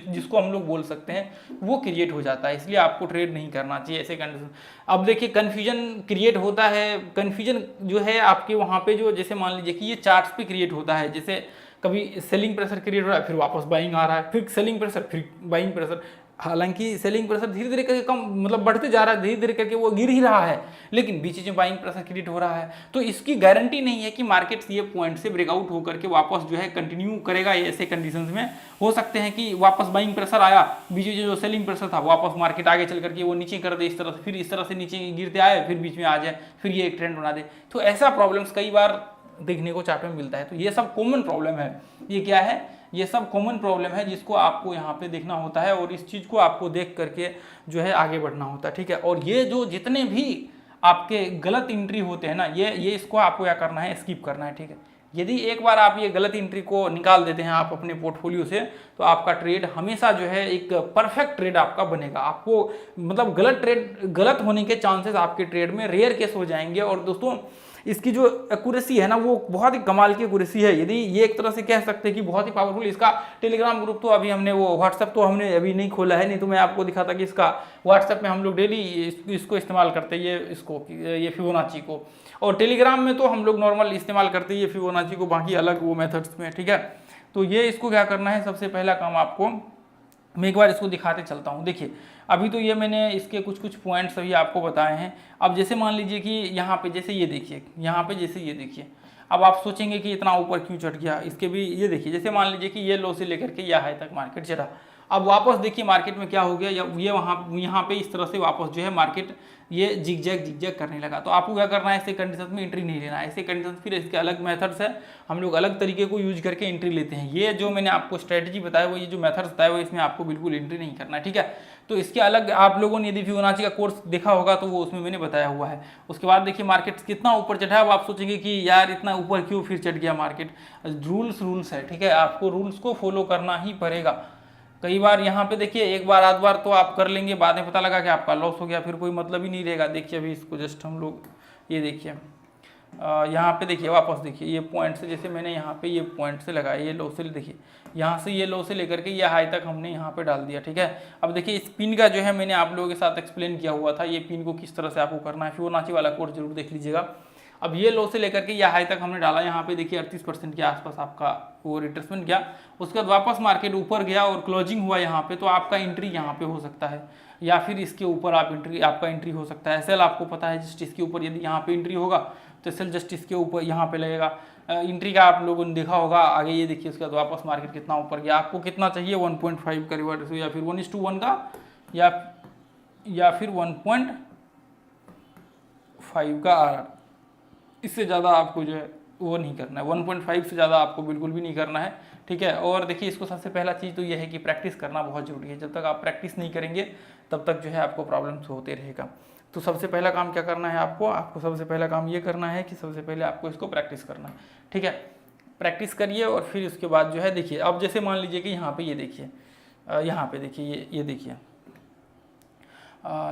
जिसको हम लोग बोल सकते हैं, वो क्रिएट हो जाता है। इसलिए आपको ट्रेड नहीं करना चाहिए ऐसे कंडीशन। अब देखिए कन्फ्यूजन क्रिएट होता है, कन्फ्यूजन जो है आपके वहाँ पे जो जैसे मान लीजिए कि ये चार्ट्स पे क्रिएट होता है, जैसे कभी सेलिंग प्रेशर क्रिएट हो रहा है, फिर वापस बाइंग आ रहा है, फिर सेलिंग प्रेशर, फिर बाइंग प्रेशर। हालांकि सेलिंग प्रेशर धीरे धीरे करके कम मतलब बढ़ते जा रहा है, धीरे धीरे करके वो गिर ही रहा है, लेकिन बीच में बाइंग प्रेशर क्रिएट हो रहा है। तो इसकी गारंटी नहीं है कि मार्केट ये पॉइंट से ब्रेकआउट होकर के वापस जो है कंटिन्यू करेगा। ऐसे कंडीशंस में हो सकते हैं कि वापस बाइंग प्रेशर आया, बीच में जो सेलिंग प्रेशर था वापस मार्केट आगे चल करके वो नीचे कर दे इस तरह से, फिर इस तरह से नीचे गिरते आए, फिर बीच में आ जाए, फिर ये एक ट्रेंड बना दे। तो ऐसा प्रॉब्लम्स कई बार देखने को चार्ट में मिलता है। तो ये सब कॉमन प्रॉब्लम है। ये क्या है, ये सब कॉमन प्रॉब्लम है जिसको आपको यहाँ पे देखना होता है और इस चीज़ को आपको देख करके जो है आगे बढ़ना होता है, ठीक है। और ये जो जितने भी आपके गलत एंट्री होते हैं ना, ये इसको आपको क्या करना है, स्किप करना है, ठीक है। यदि एक बार आप ये गलत एंट्री को निकाल देते हैं आप अपने पोर्टफोलियो से, तो आपका ट्रेड हमेशा जो है एक परफेक्ट ट्रेड आपका बनेगा। आपको मतलब गलत होने के चांसेस आपके ट्रेड में रेयर केस हो जाएंगे। और दोस्तों इसकी जो एक्यूरेसी है ना, वो बहुत ही कमाल की एक्यूरेसी है। यदि ये एक तरह से कह सकते हैं कि बहुत ही पावरफुल। इसका टेलीग्राम ग्रुप तो अभी हमने, वो व्हाट्सएप तो हमने अभी नहीं खोला है, नहीं तो मैं आपको दिखाता कि इसका व्हाट्सएप में हम लोग डेली इसको इस्तेमाल करते हैं, ये फिबोनाची को। और टेलीग्राम में तो हम लोग नॉर्मल इस्तेमाल करते हैं ये फिबोनाची को, बाकी अलग वो मेथड्स में, ठीक है। तो ये इसको क्या करना है, सबसे पहला काम आपको, मैं एक बार इसको दिखाते चलता हूँ। देखिए अभी तो ये मैंने इसके कुछ पॉइंट्स अभी आपको बताए हैं। अब जैसे मान लीजिए कि यहाँ पे जैसे ये देखिए, यहाँ पे जैसे ये देखिए, अब आप सोचेंगे कि इतना ऊपर क्यों चढ़ गया, इसके भी ये देखिए, जैसे मान लीजिए कि ये लो से लेकर के यह हाई तक मार्केट चढ़ा, अब वापस देखिए मार्केट में क्या हो गया, ये वहाँ यहाँ पे इस तरह से वापस जो है मार्केट ये जिगजैग करने लगा। तो आपको क्या करना है, ऐसे कंडीशन में एंट्री नहीं लेना है। ऐसे कंडीशन फिर इसके अलग मेथड्स है, हम लोग अलग तरीके को यूज करके एंट्री लेते हैं। ये जो मैंने आपको स्ट्रेटजी बताया, वो ये जो मेथड्स बताया, वो इसमें आपको बिल्कुल एंट्री नहीं करना है, ठीक है। तो इसके अलग आप लोगों ने यदि फिबोनाची का कोर्स देखा होगा तो वो उसमें मैंने बताया हुआ है। उसके बाद देखिए मार्केट कितना ऊपर चढ़ा है, अब आप सोचेंगे कि यार इतना ऊपर क्यों फिर चढ़ गया मार्केट। रूल्स है, ठीक है, आपको रूल्स को फॉलो करना ही पड़ेगा। कई बार यहाँ पे देखिए एक बार आध बार तो आप कर लेंगे, बाद में पता लगा कि आपका लॉस हो गया, फिर कोई मतलब ही नहीं रहेगा। देखिए अभी इसको जस्ट हम लोग ये देखिए यहाँ पे देखिए, वापस देखिए ये पॉइंट से, जैसे मैंने यहाँ पे ये पॉइंट से लगाया, ये लो से देखिए, यहाँ से ये लो से लेकर के ये हाई तक हमने यहाँ पे डाल दिया, ठीक है। अब देखिए इस पिन का जो है मैंने आप लोगों के साथ एक्सप्लेन किया हुआ था, ये पिन को किस तरह से आपको करना है, फिबोनाची वाला कोर्स जरूर देख लीजिएगा। अब ये लो से लेकर के ये हाई तक हमने डाला, यहाँ पे देखिए 38% के आसपास आपका वो रिट्रेसमेंट गया। उसके बाद वापस मार्केट ऊपर गया और क्लोजिंग हुआ यहाँ पे, तो आपका एंट्री यहाँ पे हो सकता है, या फिर इसके ऊपर आपका एंट्री हो सकता है। एसएल आपको पता है जस्ट इसके ऊपर यदि यहाँ पे एंट्री होगा तो एसएल जस्ट इसके ऊपर यहाँ पे लगेगा। एंट्री का आप लोगों ने देखा होगा आगे, ये देखिए उसके बाद वापस मार्केट कितना ऊपर गया। आपको कितना चाहिए, 1.5 का रिवर्स या फिर 1:1 का, या फिर 1.5 का RR। इससे ज़्यादा आपको जो है वो नहीं करना है, 1.5 से ज़्यादा आपको बिल्कुल भी नहीं करना है, ठीक है। और देखिए इसको सबसे पहला चीज़ तो ये है कि प्रैक्टिस करना बहुत ज़रूरी है। जब तक आप प्रैक्टिस नहीं करेंगे तब तक जो है आपको प्रॉब्लम्स होते रहेगा। तो सबसे पहला काम क्या करना है आपको सबसे पहला काम ये करना है कि सबसे पहले आपको इसको प्रैक्टिस करना है, ठीक है। प्रैक्टिस करिए और फिर उसके बाद जो है देखिए, अब जैसे मान लीजिए कि यहाँ पे ये देखिए, यहाँ पे देखिए ये देखिए,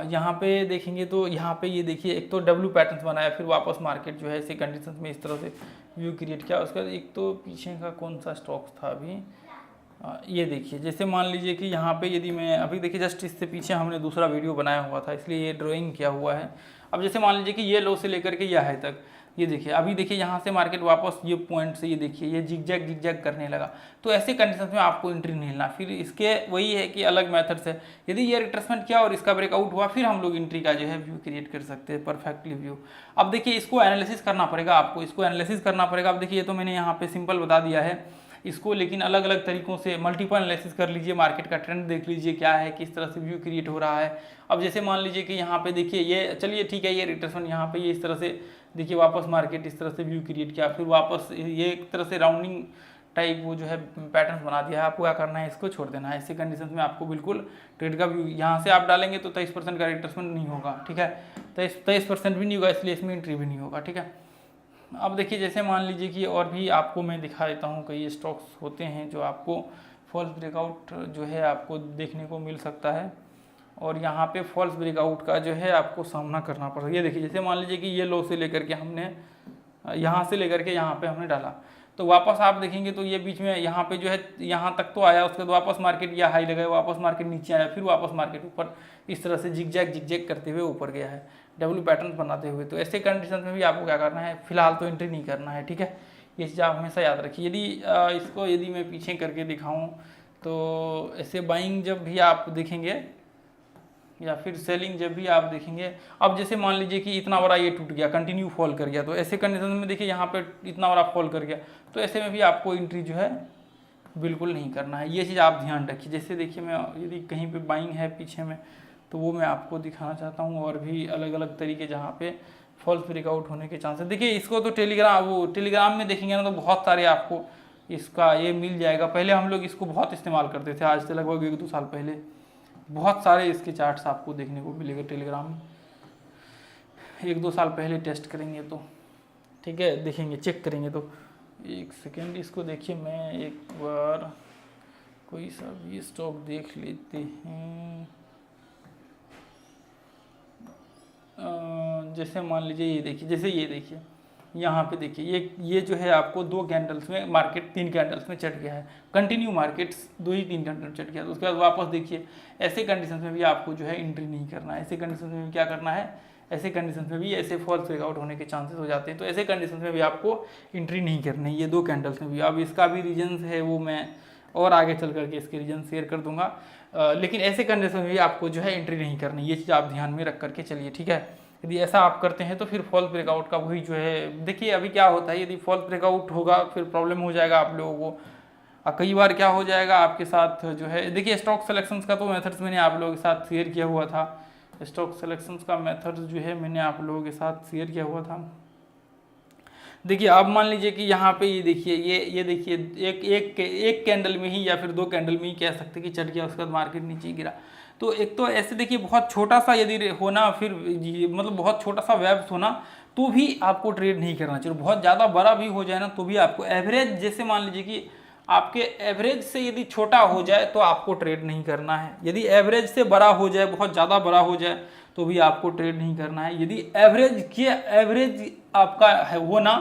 यहाँ पे देखेंगे तो यहाँ पे ये देखिए, एक तो डब्ल्यू पैटर्न्स बनाया, फिर वापस मार्केट जो है ऐसे कंडीशंस में इस तरह से व्यू क्रिएट किया। उसके बाद एक तो पीछे का कौन सा स्टॉक्स था अभी, ये देखिए, जैसे मान लीजिए कि यहाँ पे यदि मैं अभी देखिए जस्ट इससे पीछे हमने दूसरा वीडियो बनाया हुआ था, इसलिए ये ड्राइंग किया हुआ है। अब जैसे मान लीजिए कि ये लो से लेकर के यह हाई तक, ये देखिए अभी देखिए यहाँ से मार्केट वापस ये पॉइंट से ये देखिए ये जिगजैग करने लगा। तो ऐसे कंडीशन में आपको एंट्री नहीं लेना। फिर इसके वही है कि अलग मेथड्स है, यदि ये रिट्रेसमेंट किया और इसका ब्रेकआउट हुआ, फिर हम लोग एंट्री का जो है व्यू क्रिएट कर सकते हैं, परफेक्टली व्यू। अब देखिए इसको एनालिसिस करना पड़ेगा, आपको इसको एनालिसिस करना पड़ेगा। अब देखिए ये तो मैंने यहाँ पे सिंपल बता दिया है इसको, लेकिन अलग अलग तरीकों से मल्टीपल एनालिसिस कर लीजिए, मार्केट का ट्रेंड देख लीजिए क्या है, किस तरह से व्यू क्रिएट हो रहा है। अब जैसे मान लीजिए कि यहाँ पे देखिए ये, चलिए ठीक है, ये रिट्रेसमेंट यहाँ पे ये इस तरह से देखिए, वापस मार्केट इस तरह से व्यू क्रिएट किया, फिर वापस ये एक तरह से राउंडिंग टाइप वो जो है पैटर्न बना दिया है। आपको क्या करना है, इसको छोड़ देना है। ऐसे कंडीशन में आपको बिल्कुल ट्रेड का व्यू यहाँ से आप डालेंगे तो 23% का रिट्रेसमेंट नहीं होगा, ठीक है, 23% भी नहीं होगा, इसलिए इसमें एंट्री भी नहीं होगा, ठीक है। अब देखिए जैसे मान लीजिए कि और भी आपको मैं दिखा देता हूँ, कई स्टॉक्स होते हैं जो आपको फॉल्स ब्रेकआउट जो है आपको देखने को मिल सकता है, और यहाँ पे फॉल्स ब्रेकआउट का जो है आपको सामना करना पड़ेगा। ये देखिए जैसे मान लीजिए कि ये लो से लेकर के हमने यहाँ से लेकर के यहाँ पे हमने डाला, तो वापस आप देखेंगे तो ये बीच में यहाँ पे जो है यहाँ तक तो आया, उसके बाद वापस मार्केट या हाई लगाया, वापस मार्केट नीचे आया, फिर वापस मार्केट ऊपर इस तरह से जिगजैग करते हुए ऊपर गया है, डब्ल्यू पैटर्न बनाते हुए। तो ऐसे कंडीशन में भी आपको क्या करना है, फिलहाल तो एंट्री नहीं करना है, ठीक है। ये चीज़ आप हमेशा याद रखिए। यदि मैं पीछे करके दिखाऊँ तो ऐसे बाइंग जब भी आप देखेंगे या फिर सेलिंग जब भी आप देखेंगे, अब जैसे मान लीजिए कि इतना बड़ा ये टूट गया, कंटिन्यू फॉल कर गया, तो ऐसे कंडीशन में देखिए यहाँ पे इतना बड़ा फॉल कर गया, तो ऐसे में भी आपको एंट्री जो है बिल्कुल नहीं करना है। ये चीज़ आप ध्यान रखिए। जैसे देखिए मैं यदि कहीं पे बाइंग है पीछे में तो वो मैं आपको दिखाना चाहता हूँ, और भी अलग अलग तरीके जहाँ पे फॉल्स ब्रेकआउट होने के चांसेस। देखिए इसको तो टेलीग्राम में देखेंगे ना तो बहुत सारे आपको इसका ये मिल जाएगा। पहले हम लोग इसको बहुत इस्तेमाल करते थे, आज से लगभग 1-2 साल पहले बहुत सारे इसके चार्ट्स आपको देखने को मिलेगा टेलीग्राम में। 1-2 साल पहले टेस्ट करेंगे तो ठीक है, देखेंगे चेक करेंगे तो। एक सेकेंड इसको देखिए, मैं एक बार कोई सा भी स्टॉक देख लेते हैं। जैसे मान लीजिए ये देखिए, जैसे ये देखिए यहाँ पे देखिए ये जो है आपको 2 कैंडल्स में मार्केट 3 कैंडल्स में चढ़ गया है, कंटिन्यू मार्केट 2-3 कैंडल चढ़ गया। तो उसके बाद वापस देखिए ऐसे कंडीशन में भी आपको जो है एंट्री नहीं करना है। ऐसे कंडीशन में क्या करना है, ऐसे कंडीशन में भी ऐसे फॉल्स ब्रेकआउट होने के चांसेस हो जाते हैं, तो ऐसे कंडीशन में भी आपको एंट्री नहीं करनी है। ये 2 कैंडल्स में भी, अब इसका भी रीजन है वो मैं और आगे चल करके इसके रीजन शेयर कर दूंगा, लेकिन ऐसे कंडीशन में भी आपको जो है एंट्री नहीं करनी। ये चीज़ आप ध्यान में रख करके चलिए, ठीक है। यदि ऐसा आप करते हैं तो फिर फॉल्स ब्रेकआउट का वही जो है, देखिए अभी क्या होता है, यदि फॉल्स ब्रेकआउट होगा फिर प्रॉब्लम हो जाएगा आप लोगों को। कई बार क्या हो जाएगा आपके साथ जो है, देखिए स्टॉक सिलेक्शंस का तो मेथड्स मैंने आप लोगों के साथ शेयर किया हुआ था। स्टॉक सिलेक्शंस का मेथड जो है मैंने आप लोगों के साथ शेयर किया हुआ था। देखिए आप मान लीजिए कि यहाँ पे ये देखिए, ये देखिए एक कैंडल में ही या फिर 2 कैंडल में ही कह सकते कि चढ़ गया, उसके बाद मार्केट नीचे गिरा। तो एक तो ऐसे देखिए बहुत छोटा सा यदि होना, फिर मतलब बहुत छोटा सा वेब्स होना तो भी आपको ट्रेड नहीं करना चाहिए। बहुत ज़्यादा बड़ा भी हो जाए ना तो भी आपको एवरेज, जैसे मान लीजिए कि आपके एवरेज से यदि छोटा हो जाए तो आपको ट्रेड नहीं करना है। यदि एवरेज से बड़ा हो जाए, बहुत ज़्यादा बड़ा हो जाए तो भी आपको ट्रेड नहीं करना है। यदि एवरेज आपका है वो ना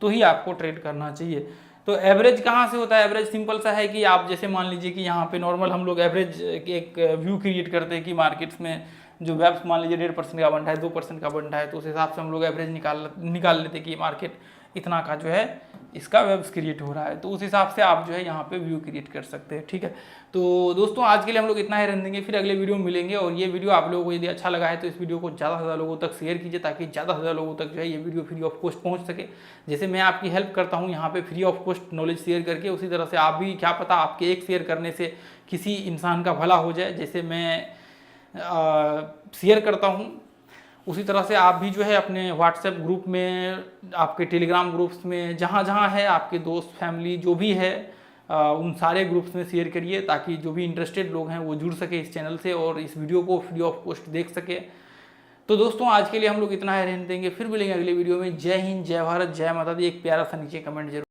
तो ही आपको ट्रेड करना चाहिए। तो एवरेज कहाँ से होता है? एवरेज सिंपल सा है कि आप जैसे मान लीजिए कि यहाँ पे नॉर्मल हम लोग एवरेज एक व्यू क्रिएट करते हैं कि मार्केट्स में जो वेब्स मान लीजिए 1.5% का बन रहा है, 2% का बन रहा है, तो उस हिसाब से हम लोग एवरेज निकाल लेते कि मार्केट इतना का जो है इसका वेब्स क्रिएट हो रहा है। तो उस हिसाब से आप जो है यहाँ पे व्यू क्रिएट कर सकते हैं। ठीक है, तो दोस्तों आज के लिए हम लोग इतना ही रहने देंगे, फिर अगले वीडियो में मिलेंगे। और ये वीडियो आप लोगों को यदि अच्छा लगा है तो इस वीडियो को ज़्यादा से ज़्यादा लोगों तक शेयर कीजिए, ताकि ज़्यादा से ज़्यादा लोगों तक जो है ये वीडियो फ्री ऑफ कॉस्ट पहुँच सके। जैसे मैं आपकी हेल्प करता हूँ यहाँ पे free of cost knowledge share करके, उसी तरह से आप भी, क्या पता आपके एक शेयर करने से किसी इंसान का भला हो जाए। जैसे मैं शेयर करता हूँ उसी तरह से आप भी जो है अपने व्हाट्सएप ग्रुप में, आपके टेलीग्राम ग्रुप्स में, जहाँ जहाँ है आपके दोस्त फैमिली जो भी है उन सारे ग्रुप्स में शेयर करिए, ताकि जो भी इंटरेस्टेड लोग हैं वो जुड़ सके इस चैनल से और इस वीडियो को फ्री ऑफ कॉस्ट देख सके। तो दोस्तों आज के लिए हम लोग इतना ही रहने देंगे, फिर मिलेंगे अगले वीडियो में। जय हिंद, जय भारत, जय माता दी। एक प्यारा सा नीचे कमेंट जरूर